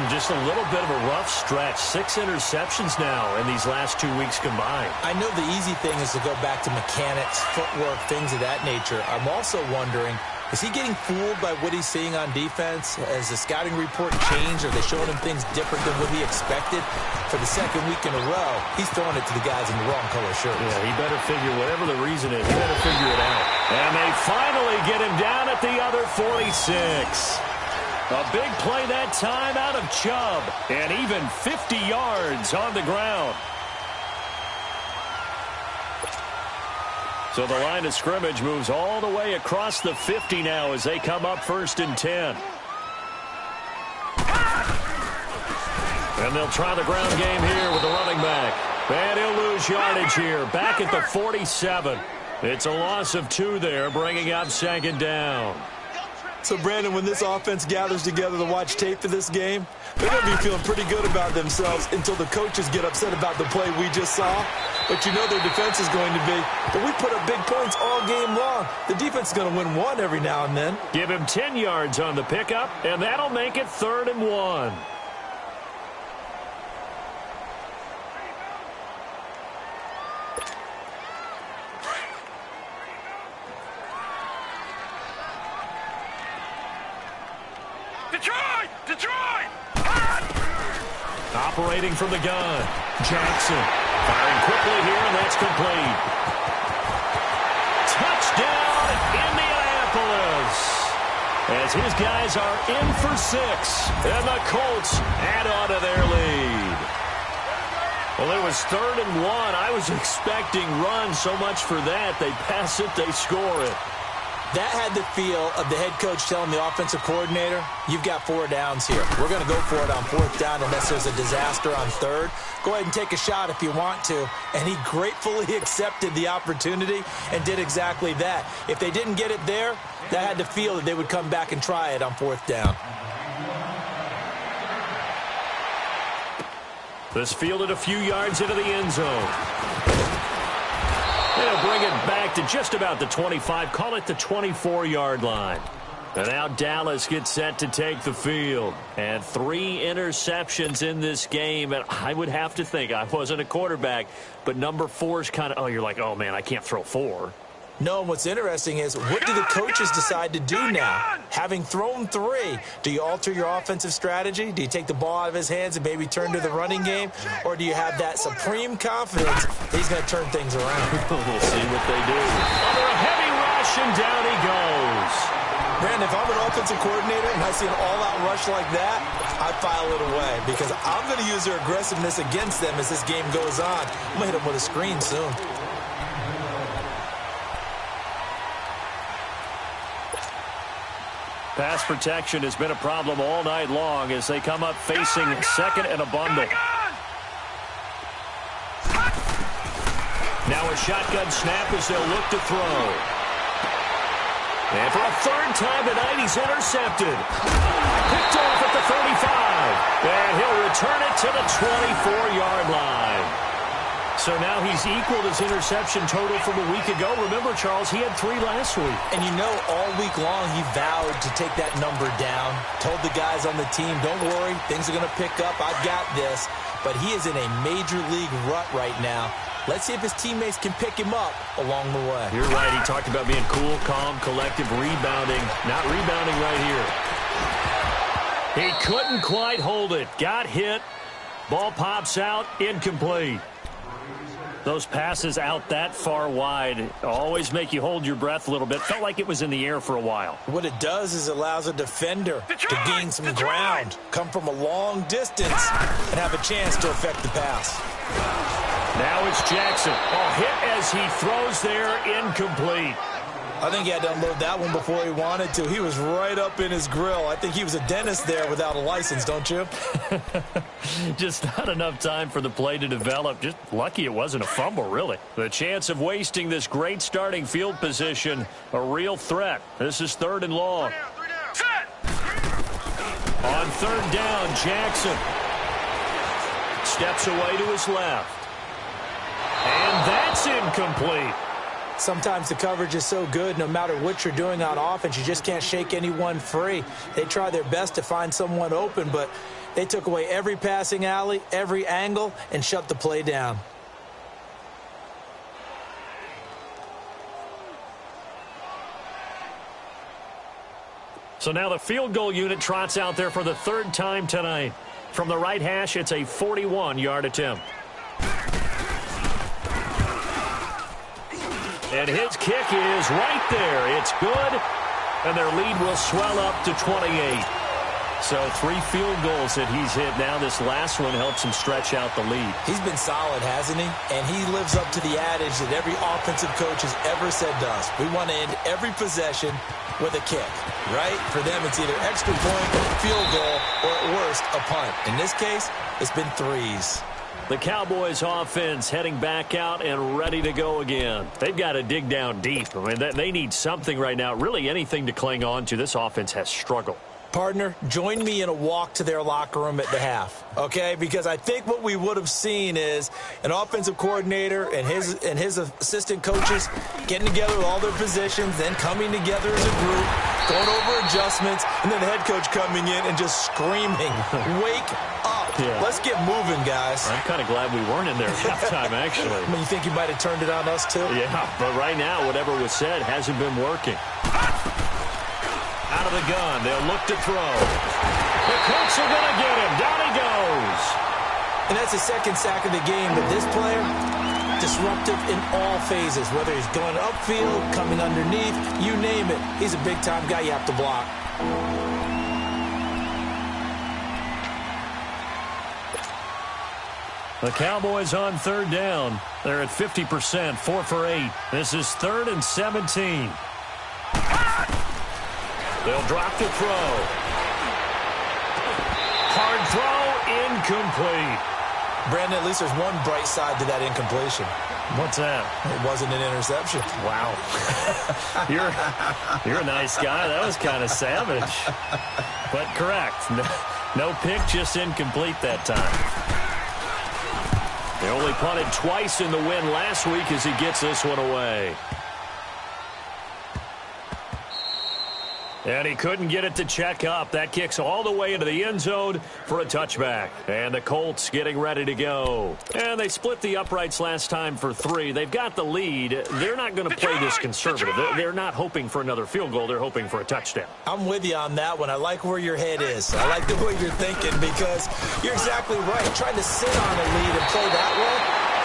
Speaker 3: Just a little bit of a rough stretch. 6 interceptions now in these last 2 weeks combined.
Speaker 4: I know the easy thing is to go back to mechanics, footwork, things of that nature. I'm also wondering, is he getting fooled by what he's seeing on defense? Has the scouting report changed? Are they showing him things different than what he expected? For the second week in a row, he's throwing it to the guys in the wrong color shirts.
Speaker 3: Yeah, he better figure, whatever the reason is, he better figure it out. And they finally get him down at the other 46. A big play that time out of Chubb, and even 50 yards on the ground. So the line of scrimmage moves all the way across the 50 now as they come up 1st and 10. And they'll try the ground game here with the running back. And he'll lose yardage here, back at the 47. It's a loss of 2 there, bringing up 2nd down.
Speaker 4: So, Brandon, when this offense gathers together to watch tape for this game, they're going to be feeling pretty good about themselves until the coaches get upset about the play we just saw. But you know their defense is going to be, but we put up big points all game long. The defense is going to win one every now and then.
Speaker 3: Give him 10 yards on the pickup, and that'll make it 3rd and 1.
Speaker 1: Detroit!
Speaker 3: Operating from the gun. Jackson firing quickly here, and that's complete. Touchdown, Indianapolis. As his guys are in for 6, and the Colts add on to their lead. Well, it was 3rd and 1. I was expecting run so much for that. They pass it, they score it.
Speaker 4: That had the feel of the head coach telling the offensive coordinator, you've got 4 downs here. We're going to go for it on 4th down unless there's a disaster on 3rd. Go ahead and take a shot if you want to. And he gratefully accepted the opportunity and did exactly that. If they didn't get it there, that had the feel that they would come back and try it on 4th down.
Speaker 3: This fielded a few yards into the end zone. They'll bring it back to just about the 25. Call it the 24-yard line. And now Dallas gets set to take the field. And 3 interceptions in this game. And I would have to think, I wasn't a quarterback, but number 4 is kind of, oh, you're like, oh, man, I can't throw 4.
Speaker 4: No, and what's interesting is, what do the coaches decide to do now? Having thrown 3, do you alter your offensive strategy? Do you take the ball out of his hands and maybe turn to the running game? Or do you have that supreme confidence that he's going to turn things around?
Speaker 3: We'll see what they do. Under a heavy rush, and down he goes.
Speaker 4: Brandon, if I'm an offensive coordinator and I see an all-out rush like that, I file it away because I'm going to use their aggressiveness against them as this game goes on. I'm going to hit them with a screen soon.
Speaker 3: Pass protection has been a problem all night long as they come up facing 2nd and a bundle. Now a shotgun snap as they'll look to throw. And for a 3rd time tonight, he's intercepted. Picked off at the 35. And he'll return it to the 24-yard line. So now he's equaled his interception total from a week ago. Remember, Charles, he had 3 last week.
Speaker 4: And you know, all week long he vowed to take that number down. Told the guys on the team, don't worry, things are going to pick up. I've got this. But he is in a major league rut right now. Let's see if his teammates can pick him up along the way.
Speaker 3: You're right. He talked about being cool, calm, collective, rebounding. Not rebounding right here. He couldn't quite hold it. Got hit. Ball pops out. Incomplete. Those passes out that far wide always make you hold your breath a little bit. Felt like it was in the air for a while.
Speaker 4: What it does is it allows a defender to gain some ground, come from a long distance, and have a chance to affect the pass.
Speaker 3: Now it's Jackson. Hit as he throws there, incomplete.
Speaker 4: I think he had to unload that one before he wanted to. He was right up in his grill. I think he was a dentist there without a license, don't you?
Speaker 3: Just not enough time for the play to develop. Just lucky it wasn't a fumble, really. The chance of wasting this great starting field position, a real threat. This is 3rd and long. On 3rd down, Jackson steps away to his left. And that's incomplete.
Speaker 4: Sometimes the coverage is so good, no matter what you're doing on offense, you just can't shake anyone free. They try their best to find someone open, but they took away every passing alley, every angle, and shut the play down.
Speaker 3: So now the field goal unit trots out there for the third time tonight. From the right hash, it's a 41-yard attempt. And his kick is right there. It's good, and their lead will swell up to 28. So 3 field goals that he's hit now. This last one helps him stretch out the lead.
Speaker 4: He's been solid, hasn't he? And he lives up to the adage that every offensive coach has ever said to us. We want to end every possession with a kick, right? For them, it's either extra point, field goal, or at worst, a punt. In this case, it's been 3s.
Speaker 3: The Cowboys offense heading back out and ready to go again. They've got to dig down deep. I mean, they need something right now, really anything to cling on to. This offense has struggled.
Speaker 4: Partner, join me in a walk to their locker room at the half, okay? Because I think what we would have seen is an offensive coordinator and his assistant coaches getting together with all their positions, then coming together as a group, going over adjustments, and then the head coach coming in and just screaming, "Wake up.
Speaker 3: Yeah.
Speaker 4: Let's get moving, guys."
Speaker 3: I'm kind of glad we weren't in there at halftime, actually.
Speaker 4: I mean, you think you might have turned it on us, too?
Speaker 3: Yeah, but right now, whatever was said hasn't been working. Out of the gun, they'll look to throw. The Colts are going to get him. Down he goes.
Speaker 4: And that's the second sack of the game, but this player, disruptive in all phases, whether he's going upfield, coming underneath, you name it. He's a big-time guy you have to block.
Speaker 3: The Cowboys on third down. They're at 50%, 4 for 8. This is 3rd and 17. They'll drop the throw. Hard throw, incomplete.
Speaker 4: Brandon, at least there's one bright side to that incompletion.
Speaker 3: What's that?
Speaker 4: It wasn't an interception.
Speaker 3: Wow. You're a nice guy. That was kind of savage. But correct. No pick, just incomplete that time. They only punted twice in the win last week as he gets this one away. And he couldn't get it to check up. That kicks all the way into the end zone for a touchback. And the Colts getting ready to go. And they split the uprights last time for 3. They've got the lead. They're not going to play this conservative. They're not hoping for another field goal. They're hoping for a touchdown.
Speaker 4: I'm with you on that one. I like where your head is. I like the way you're thinking because you're exactly right. Trying to sit on a lead and play that way,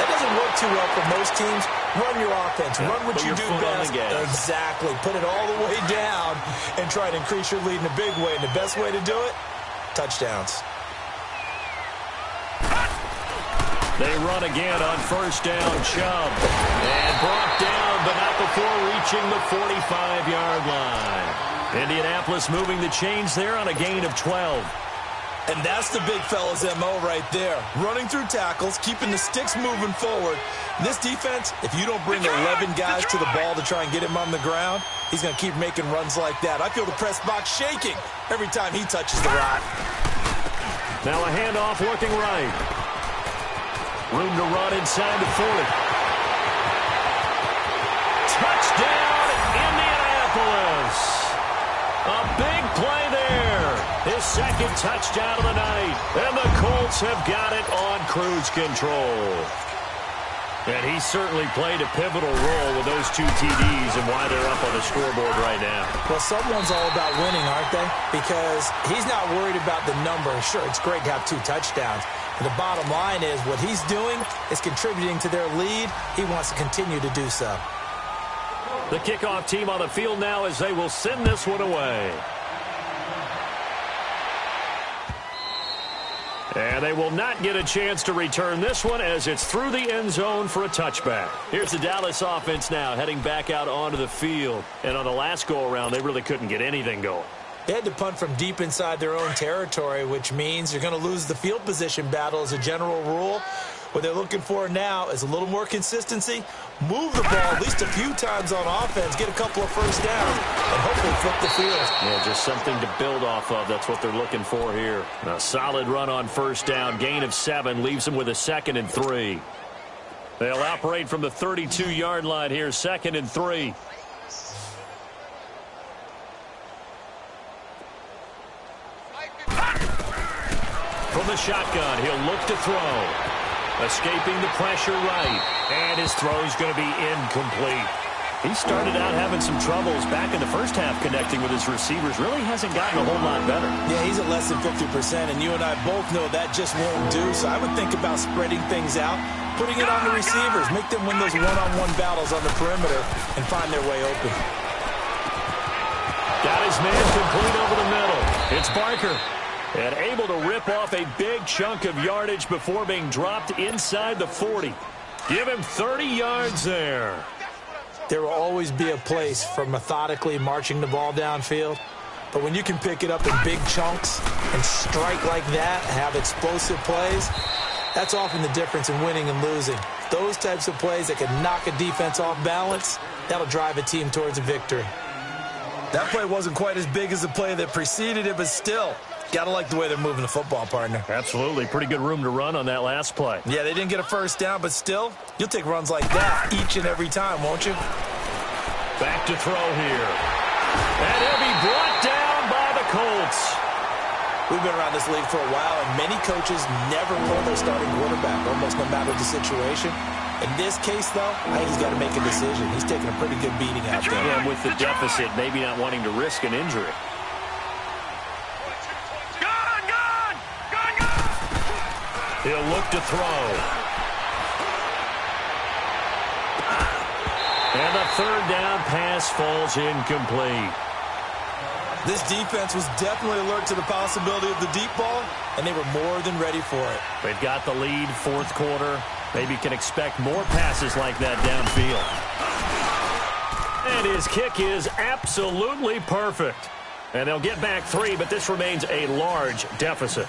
Speaker 4: that doesn't work too well for most teams. Run your offense. Run what you do best. Exactly. Put it all the way down and try to increase your lead in a big way. And the best way to do it, touchdowns.
Speaker 3: They run again on first down. Chubb. And brought down, but not before reaching the 45-yard line. Indianapolis moving the chains there on a gain of 12.
Speaker 4: And that's the big fella's MO right there. Running through tackles, keeping the sticks moving forward. This defense, if you don't bring 11 guys to the ball to try and get him on the ground, he's going to keep making runs like that. I feel the press box shaking every time he touches the rock.
Speaker 3: Now a handoff looking right. Room to run inside the 40. Touchdown, Indianapolis. A big play there. His second touchdown of the night. And the Colts have got it on cruise control. And he certainly played a pivotal role with those 2 TDs and why they're up on the scoreboard right now.
Speaker 4: Well, someone's all about winning, aren't they? Because he's not worried about the number. Sure, it's great to have 2 touchdowns. But the bottom line is what he's doing is contributing to their lead. He wants to continue to do so.
Speaker 3: The kickoff team on the field now as they will send this one away. And they will not get a chance to return this one as it's through the end zone for a touchback. Here's the Dallas offense now heading back out onto the field. And on the last go-around, they really couldn't get anything going.
Speaker 4: They had to punt from deep inside their own territory, which means you're going to lose the field position battle as a general rule. What they're looking for now is a little more consistency, move the ball at least a few times on offense, get a couple of first downs, and hopefully flip the field.
Speaker 3: Yeah, just something to build off of. That's what they're looking for here. A solid run on first down, gain of 7, leaves them with a 2nd and 3. They'll operate from the 32-yard line here, 2nd and 3. From the shotgun, he'll look to throw. Escaping the pressure right. And his throw's going to be incomplete. He started out having some troubles back in the first half connecting with his receivers. Really hasn't gotten a whole lot better.
Speaker 4: Yeah, he's at less than 50%, and you and I both know that just won't do. So I would think about spreading things out, putting it on the receivers, make them win those one-on-one battles on the perimeter, and find their way open.
Speaker 3: Got his man complete over the middle. It's Barker. And able to rip off a big chunk of yardage before being dropped inside the 40. Give him 30 yards there.
Speaker 4: There will always be a place for methodically marching the ball downfield. But when you can pick it up in big chunks and strike like that, have explosive plays, that's often the difference in winning and losing. Those types of plays that can knock a defense off balance, that'll drive a team towards a victory.
Speaker 5: That play wasn't quite as big as the play that preceded it, but still, gotta like the way they're moving the football, partner.
Speaker 3: Absolutely. Pretty good room to run on that last play.
Speaker 5: Yeah, they didn't get a first down, but still, you'll take runs like that each and every time, won't you?
Speaker 3: Back to throw here. And he'll be brought down by the Colts.
Speaker 4: We've been around this league for a while, and many coaches never pull their starting quarterback, almost no matter the situation. In this case, though, I think he's got to make a decision. He's taking a pretty good beating out there.
Speaker 3: And with the deficit, maybe not wanting to risk an injury. He'll look to throw. And the 3rd down pass falls incomplete.
Speaker 5: This defense was definitely alert to the possibility of the deep ball, and they were more than ready for it.
Speaker 3: They've got the lead, 4th quarter. Maybe can expect more passes like that downfield. And his kick is absolutely perfect. And they'll get back 3, but this remains a large deficit.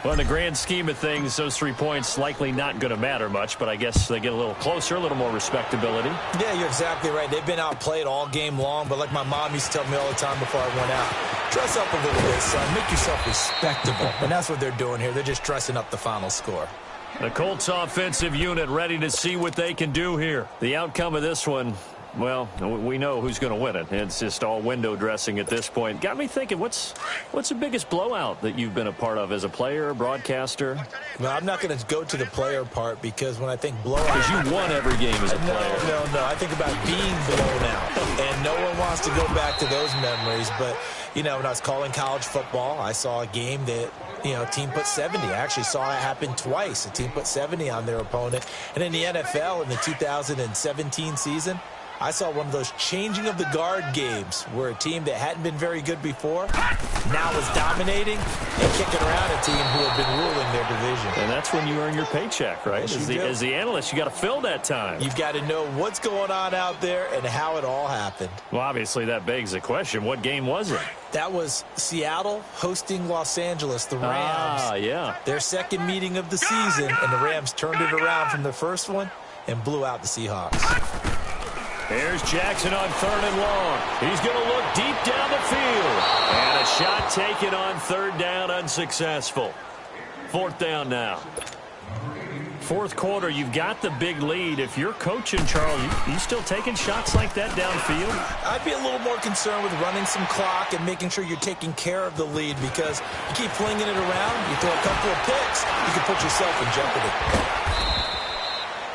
Speaker 3: Well, in the grand scheme of things, those 3 points likely not going to matter much, but I guess they get a little closer, a little more respectability.
Speaker 4: Yeah, you're exactly right. They've been outplayed all game long, but like my mom used to tell me all the time before I went out, dress up a little bit, son. Make yourself respectable. And that's what they're doing here. They're just dressing up the final score.
Speaker 3: The Colts offensive unit ready to see what they can do here. The outcome of this one, well, we know who's going to win it. It's just all window dressing at this point. Got me thinking, what's the biggest blowout that you've been a part of as a player, broadcaster?
Speaker 4: Well, I'm not going to go to the player part because when I think blowout...
Speaker 3: Because you won every game as a player.
Speaker 4: No. I think about being blown out. And no one wants to go back to those memories. But, you know, when I was calling college football, I saw a game that, you know, a team put 70. I actually saw it happen twice. A team put 70 on their opponent. And in the NFL, in the 2017 season, I saw one of those changing of the guard games where a team that hadn't been very good before now is dominating and kicking around a team who had been ruling their division.
Speaker 3: And that's when you earn your paycheck, right?
Speaker 4: Yes,
Speaker 3: as the analyst, you got to fill that time.
Speaker 4: You've got to know what's going on out there and how it all happened.
Speaker 3: Well, obviously, that begs the question, what game was it?
Speaker 4: That was Seattle hosting Los Angeles, the Rams.
Speaker 3: Yeah.
Speaker 4: Their second meeting of the season, and the Rams turned it around from the first one and blew out the Seahawks.
Speaker 3: Here's Jackson on 3rd and long. He's going to look deep down the field. And a shot taken on 3rd down, unsuccessful. 4th down now. 4th quarter, you've got the big lead. If you're coaching, Charles, you still taking shots like that downfield?
Speaker 4: I'd be a little more concerned with running some clock and making sure you're taking care of the lead because you keep flinging it around, you throw a couple of picks, you can put yourself in jeopardy.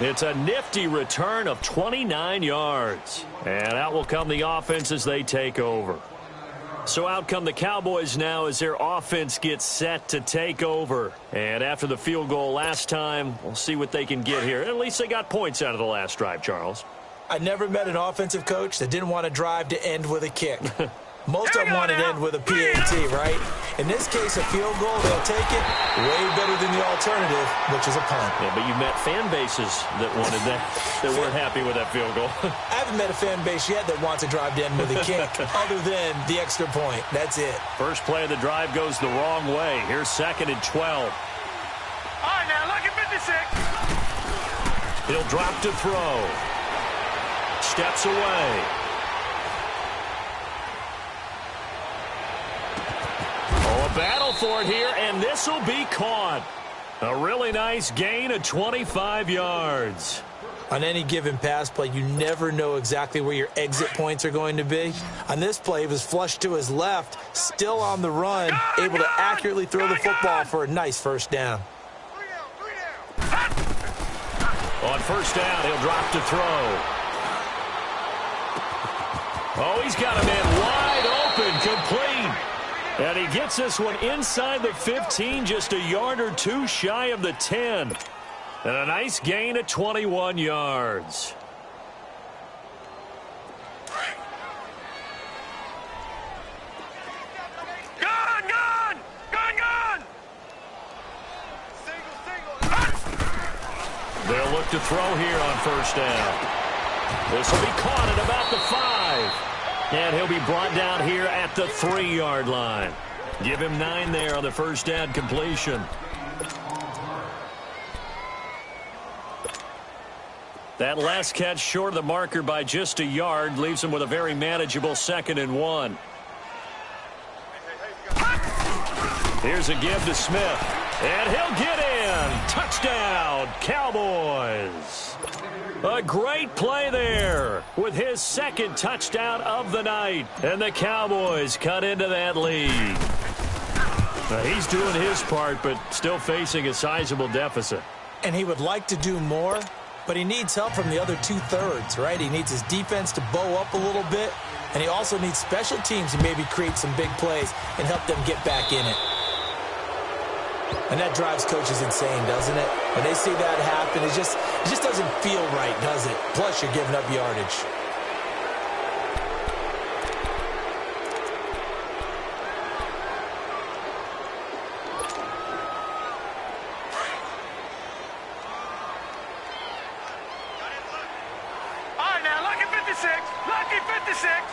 Speaker 3: It's a nifty return of 29 yards. And out will come the offense as they take over. So out come the Cowboys now as their offense gets set to take over. And after the field goal last time, we'll see what they can get here. At least they got points out of the last drive, Charles.
Speaker 4: I never met an offensive coach that didn't want to drive to end with a kick. Most of them want to end with a PAT, right? In this case, a field goal, they'll take it way better than the alternative, which is a punt.
Speaker 3: Yeah, but you met fan bases that wanted that weren't happy with that field goal.
Speaker 4: I haven't met a fan base yet that wants to drive to end with a kick other than the extra point. That's it.
Speaker 3: First play of the drive goes the wrong way. Here's 2nd and 12.
Speaker 1: All right, now, look at 56.
Speaker 3: He'll drop to throw. Steps away. Battle for it here, and this will be caught. A really nice gain of 25 yards.
Speaker 4: On any given pass play, you never know exactly where your exit points are going to be. On this play, he was flushed to his left, still on the run, able to accurately throw the football for a nice first down.
Speaker 3: On first down, he'll drop to throw. Oh, he's got a man wide open, complete. And he gets this one inside the 15, just a yard or two shy of the 10. And a nice gain of 21 yards.
Speaker 1: Gun, gun! Gun, gun!
Speaker 3: They'll look to throw here on first down. This will be caught at about the 5. And he'll be brought down here at the 3-yard line. Give him 9 there on the first down completion. That last catch short of the marker by just a yard leaves him with a very manageable 2nd and 1. Here's a give to Smith. And he'll get in. Touchdown, Cowboys. A great play there with his 2nd touchdown of the night. And the Cowboys cut into that lead. He's doing his part, but still facing a sizable deficit.
Speaker 4: And he would like to do more, but he needs help from the other 2/3, right? He needs his defense to bow up a little bit, and he also needs special teams to maybe create some big plays and help them get back in it. And that drives coaches insane, doesn't it? When they see that happen, it just doesn't feel right, does it? Plus, you're giving up yardage.
Speaker 1: All right, now, lucky 56. Lucky 56.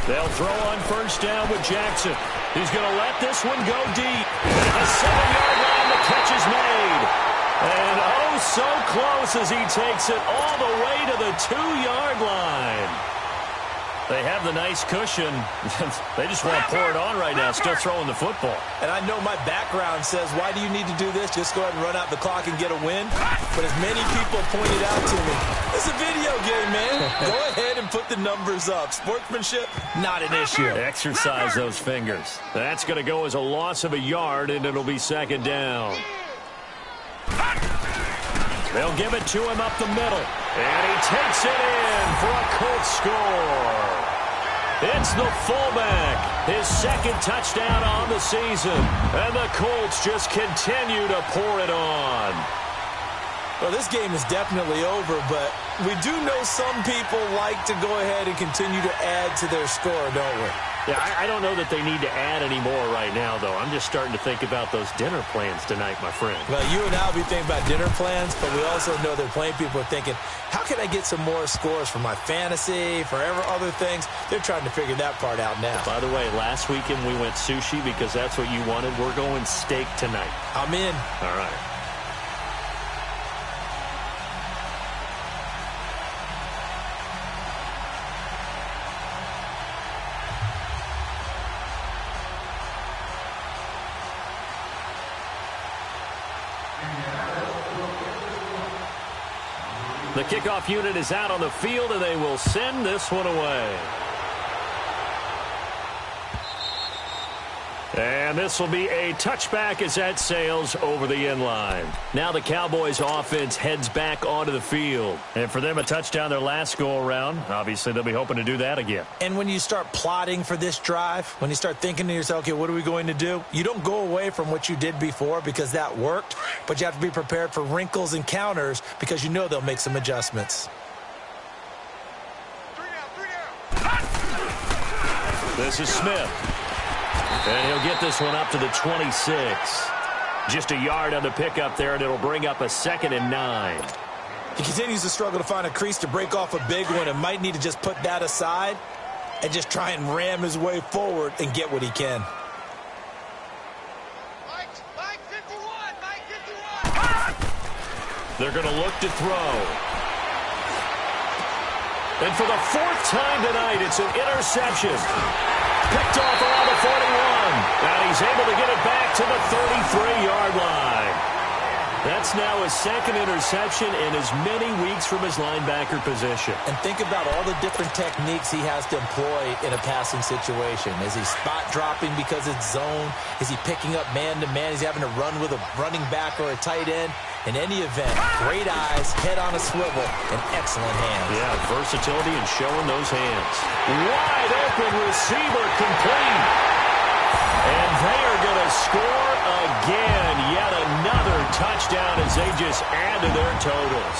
Speaker 3: They'll throw on first down with Jackson. He's going to let this one go deep. At the 7-yard line, the catch is made. And oh, so close as he takes it all the way to the 2-yard line. They have the nice cushion. They just want to pour it on right now, still throwing the football.
Speaker 4: And I know my background says, why do you need to do this? Just go ahead and run out the clock and get a win. But as many people pointed out to me, it's a video game, man. Go ahead and put the numbers up. Sportsmanship, not an issue.
Speaker 3: Exercise those fingers. That's going to go as a loss of a yard, and it'll be 2nd down. They'll give it to him up the middle. And he takes it in for a Colts score. It's the fullback, his 2nd touchdown on the season. And the Colts just continue to pour it on.
Speaker 4: Well, this game is definitely over, but we do know some people like to go ahead and continue to add to their score, don't we?
Speaker 3: Yeah, I don't know that they need to add any more right now, though. I'm just starting to think about those dinner plans tonight, my friend.
Speaker 4: Well, you and I will be thinking about dinner plans, but we also know that plenty of people are thinking, how can I get some more scores for my fantasy, for other things? They're trying to figure that part out now.
Speaker 3: By the way, last weekend we went sushi because that's what you wanted. We're going steak tonight.
Speaker 4: I'm in.
Speaker 3: All right. The kickoff unit is out on the field, and they will send this one away. And this will be a touchback as that sails over the end line. Now the Cowboys offense heads back onto the field. And for them, a touchdown their last go-around. Obviously, they'll be hoping to do that again.
Speaker 4: And when you start plotting for this drive, when you start thinking to yourself, okay, what are we going to do? You don't go away from what you did before because that worked, but you have to be prepared for wrinkles and counters because you know they'll make some adjustments.
Speaker 3: This is Smith. And he'll get this one up to the 26. Just a yard on the pickup there, and it'll bring up a 2nd and 9.
Speaker 4: He continues to struggle to find a crease to break off a big one and might need to just put that aside and just try and ram his way forward and get what he can.
Speaker 1: Mike 51! Mike 51!
Speaker 3: They're going to look to throw. And for the 4th time tonight, it's an interception. Picked off around the 41. And he's able to get it back to the 33-yard line. That's now his second interception in as many weeks from his linebacker position.
Speaker 4: And think about all the different techniques he has to employ in a passing situation. Is he spot dropping because it's zone? Is he picking up man-to-man? Is he having to run with a running back or a tight end? In any event, great eyes, head on a swivel, and excellent hands.
Speaker 3: Yeah, versatility and showing those hands. Wide open receiver complete. And they are going to score again. Yet another touchdown as they just add to their totals.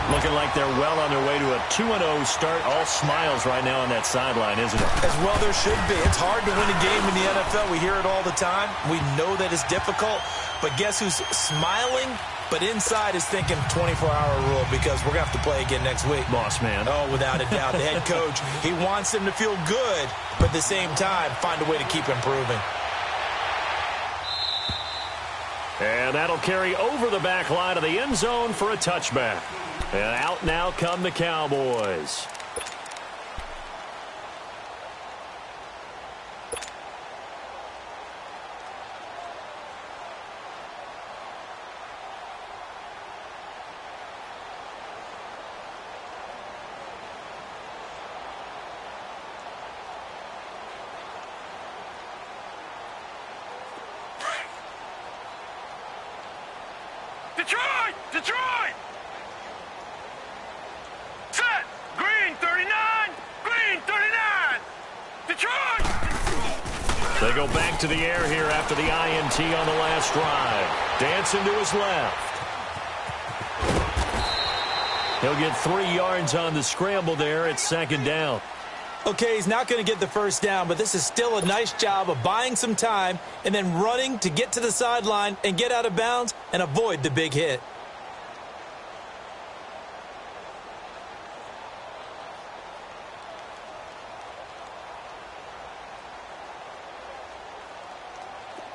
Speaker 3: Looking like they're well on their way to a 2-0 start. All smiles right now on that sideline, isn't it?
Speaker 4: As well there should be. It's hard to win a game in the NFL. We hear it all the time. We know that it's difficult. But guess who's smiling? But inside is thinking 24-hour rule because we're going to have to play again next week.
Speaker 3: Boss man.
Speaker 4: Oh, without a doubt. The head coach, he wants them to feel good, but at the same time, find a way to keep improving.
Speaker 3: And that'll carry over the back line of the end zone for a touchback. And out now come the Cowboys.
Speaker 1: Detroit! Detroit! Set! Green 39! Green 39! Detroit!
Speaker 3: They go back to the air here after the INT on the last drive. Dancing to his left. He'll get 3 yards on the scramble there at second down.
Speaker 4: Okay, he's not going to get the first down, but this is still a nice job of buying some time and then running to get to the sideline and get out of bounds and avoid the big hit.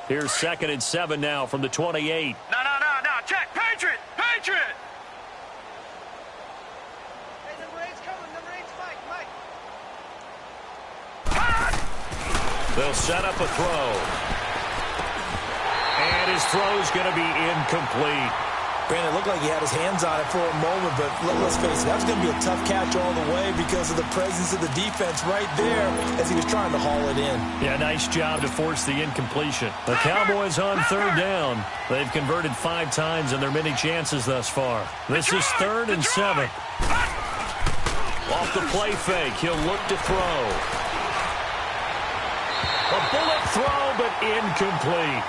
Speaker 3: Here's 2nd and 7 now from the 28.
Speaker 1: No. Check. Patriot! Patriot!
Speaker 6: Hey, number 8's coming. Number 8's Mike.
Speaker 3: They'll set up a throw. And his throw's going to be incomplete.
Speaker 4: Brandon, it looked like he had his hands on it for a moment, but let's face it, that was going to be a tough catch all the way because of the presence of the defense right there as he was trying to haul it in.
Speaker 3: Yeah, nice job to force the incompletion. The Cowboys on 3rd down. They've converted 5 times in their many chances thus far. This is 3rd and 7. Off the play fake, he'll look to throw. A bullet throw, but incomplete.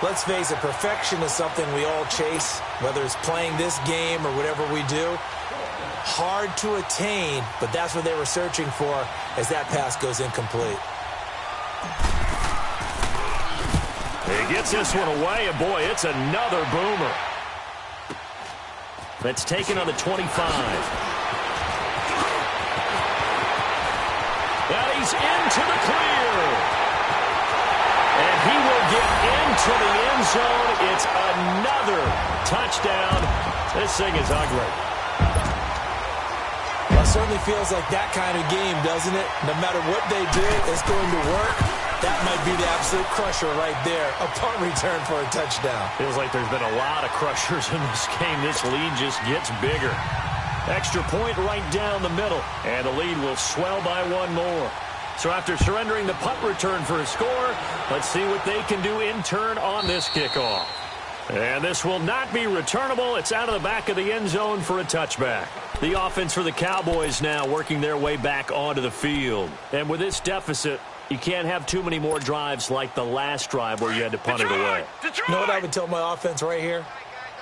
Speaker 4: Let's face it, perfection is something we all chase, whether it's playing this game or whatever we do. Hard to attain, but that's what they were searching for as that pass goes incomplete.
Speaker 3: He gets this one away, and boy, it's another boomer. That's taken on the 25. And he's into the clear. And he will get into the end zone. It's another touchdown. This thing is ugly.
Speaker 4: Well, it certainly feels like that kind of game, doesn't it? No matter what they do, it's going to work. That might be the absolute crusher right there. A punt return for a touchdown.
Speaker 3: Feels like there's been a lot of crushers in this game. This lead just gets bigger. Extra point right down the middle. And the lead will swell by 1 more. So after surrendering the punt return for a score, let's see what they can do in turn on this kickoff. And this will not be returnable. It's out of the back of the end zone for a touchback. The offense for the Cowboys now working their way back onto the field. And with this deficit, you can't have too many more drives like the last drive where you had to punt it away.
Speaker 4: You know what I would tell my offense right here?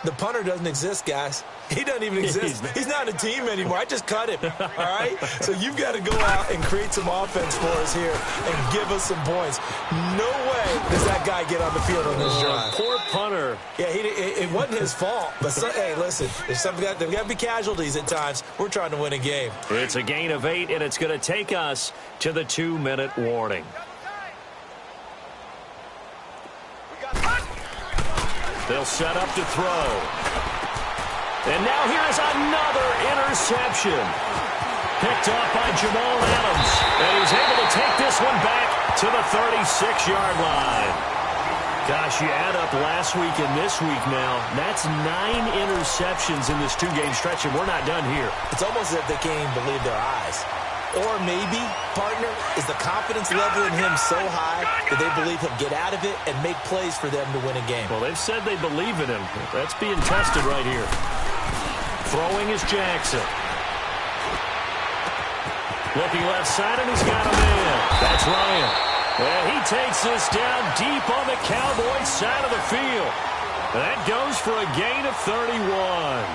Speaker 4: The punter doesn't exist, guys. He doesn't even exist. He's not a team anymore. I just cut him, all right? So you've got to go out and create some offense for us here and give us some points. No way does that guy get on the field on this drive.
Speaker 3: Poor punter.
Speaker 4: Yeah, it wasn't his fault. But, hey, listen, there's got to be casualties at times. We're trying to win a game.
Speaker 3: It's a gain of 8, and it's going to take us to the 2-minute warning. They'll set up to throw. And now here's another interception. Picked off by Jamal Adams. And he's able to take this one back to the 36-yard line. Gosh, you add up last week and this week now. That's 9 interceptions in this 2-game stretch, and we're not done here.
Speaker 4: It's almost as if they can't even believe their eyes. Or maybe, partner, is the confidence level in him so high that they believe he'll get out of it and make plays for them to win a game.
Speaker 3: Well, they've said they believe in him. That's being tested right here. Throwing is Jackson. Looking left side, and he's got a man. That's Ryan. And he takes this down deep on the Cowboys side of the field. That goes for a gain of 31.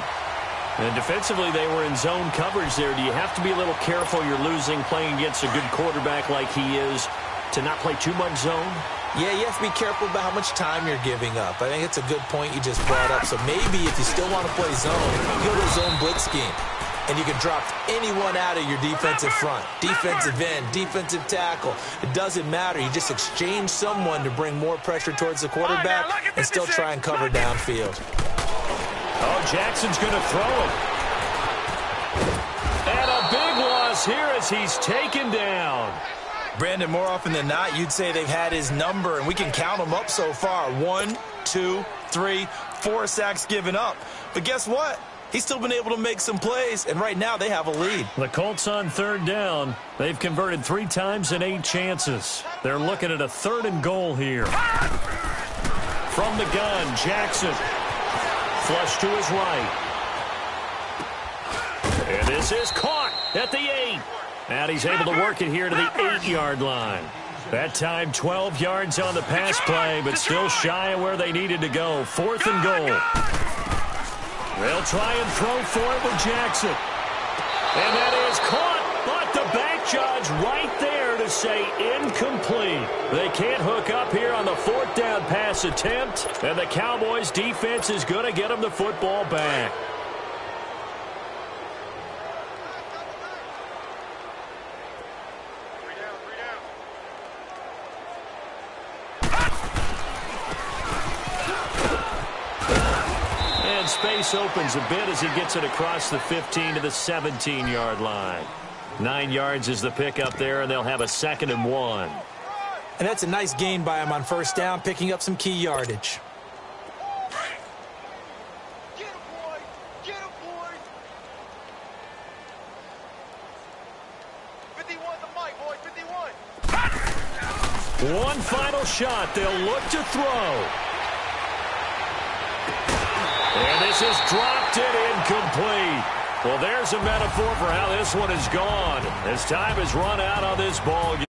Speaker 3: And defensively, they were in zone coverage there. Do you have to be a little careful you're losing playing against a good quarterback like he is to not play too much zone?
Speaker 4: Yeah, you have to be careful about how much time you're giving up. I think it's a good point you just brought up. So maybe if you still want to play zone, go to a zone blitz scheme. And you can drop anyone out of your defensive front. Defensive end, defensive tackle. It doesn't matter. You just exchange someone to bring more pressure towards the quarterback and still try and cover downfield.
Speaker 3: Oh, Jackson's going to throw it. And a big loss here as he's taken down.
Speaker 5: Brandon, more often than not, you'd say they've had his number, and we can count them up so far. 1, 2, 3, 4 sacks given up. But guess what? He's still been able to make some plays, and right now they have a lead.
Speaker 3: The Colts on 3rd down. They've converted 3 times in 8 chances. They're looking at a 3rd and goal here. From the gun, Jackson. Flush to his right. And this is caught at the 8. And he's able to work it here to the 8-yard line. That time 12 yards on the pass play, but still shy of where they needed to go. 4th and goal. They'll try and throw for it with Jackson. And that is caught, but the back judge right there to say incomplete. They can't hook up here on the 4th down pass attempt, and the Cowboys defense is going to get them the football back. Space opens a bit as he gets it across the 15 to the 17-yard line. 9 yards is the pickup there, and they'll have a 2nd and 1.
Speaker 4: And that's a nice gain by him on 1st down, picking up some key yardage.
Speaker 6: Get him, boy! Get him, boy! 51 the mic, boy, 51.
Speaker 3: One final shot. They'll look to throw. And this is dropped and incomplete. Well, there's a metaphor for how this one is gone. As time has run out on this ball game.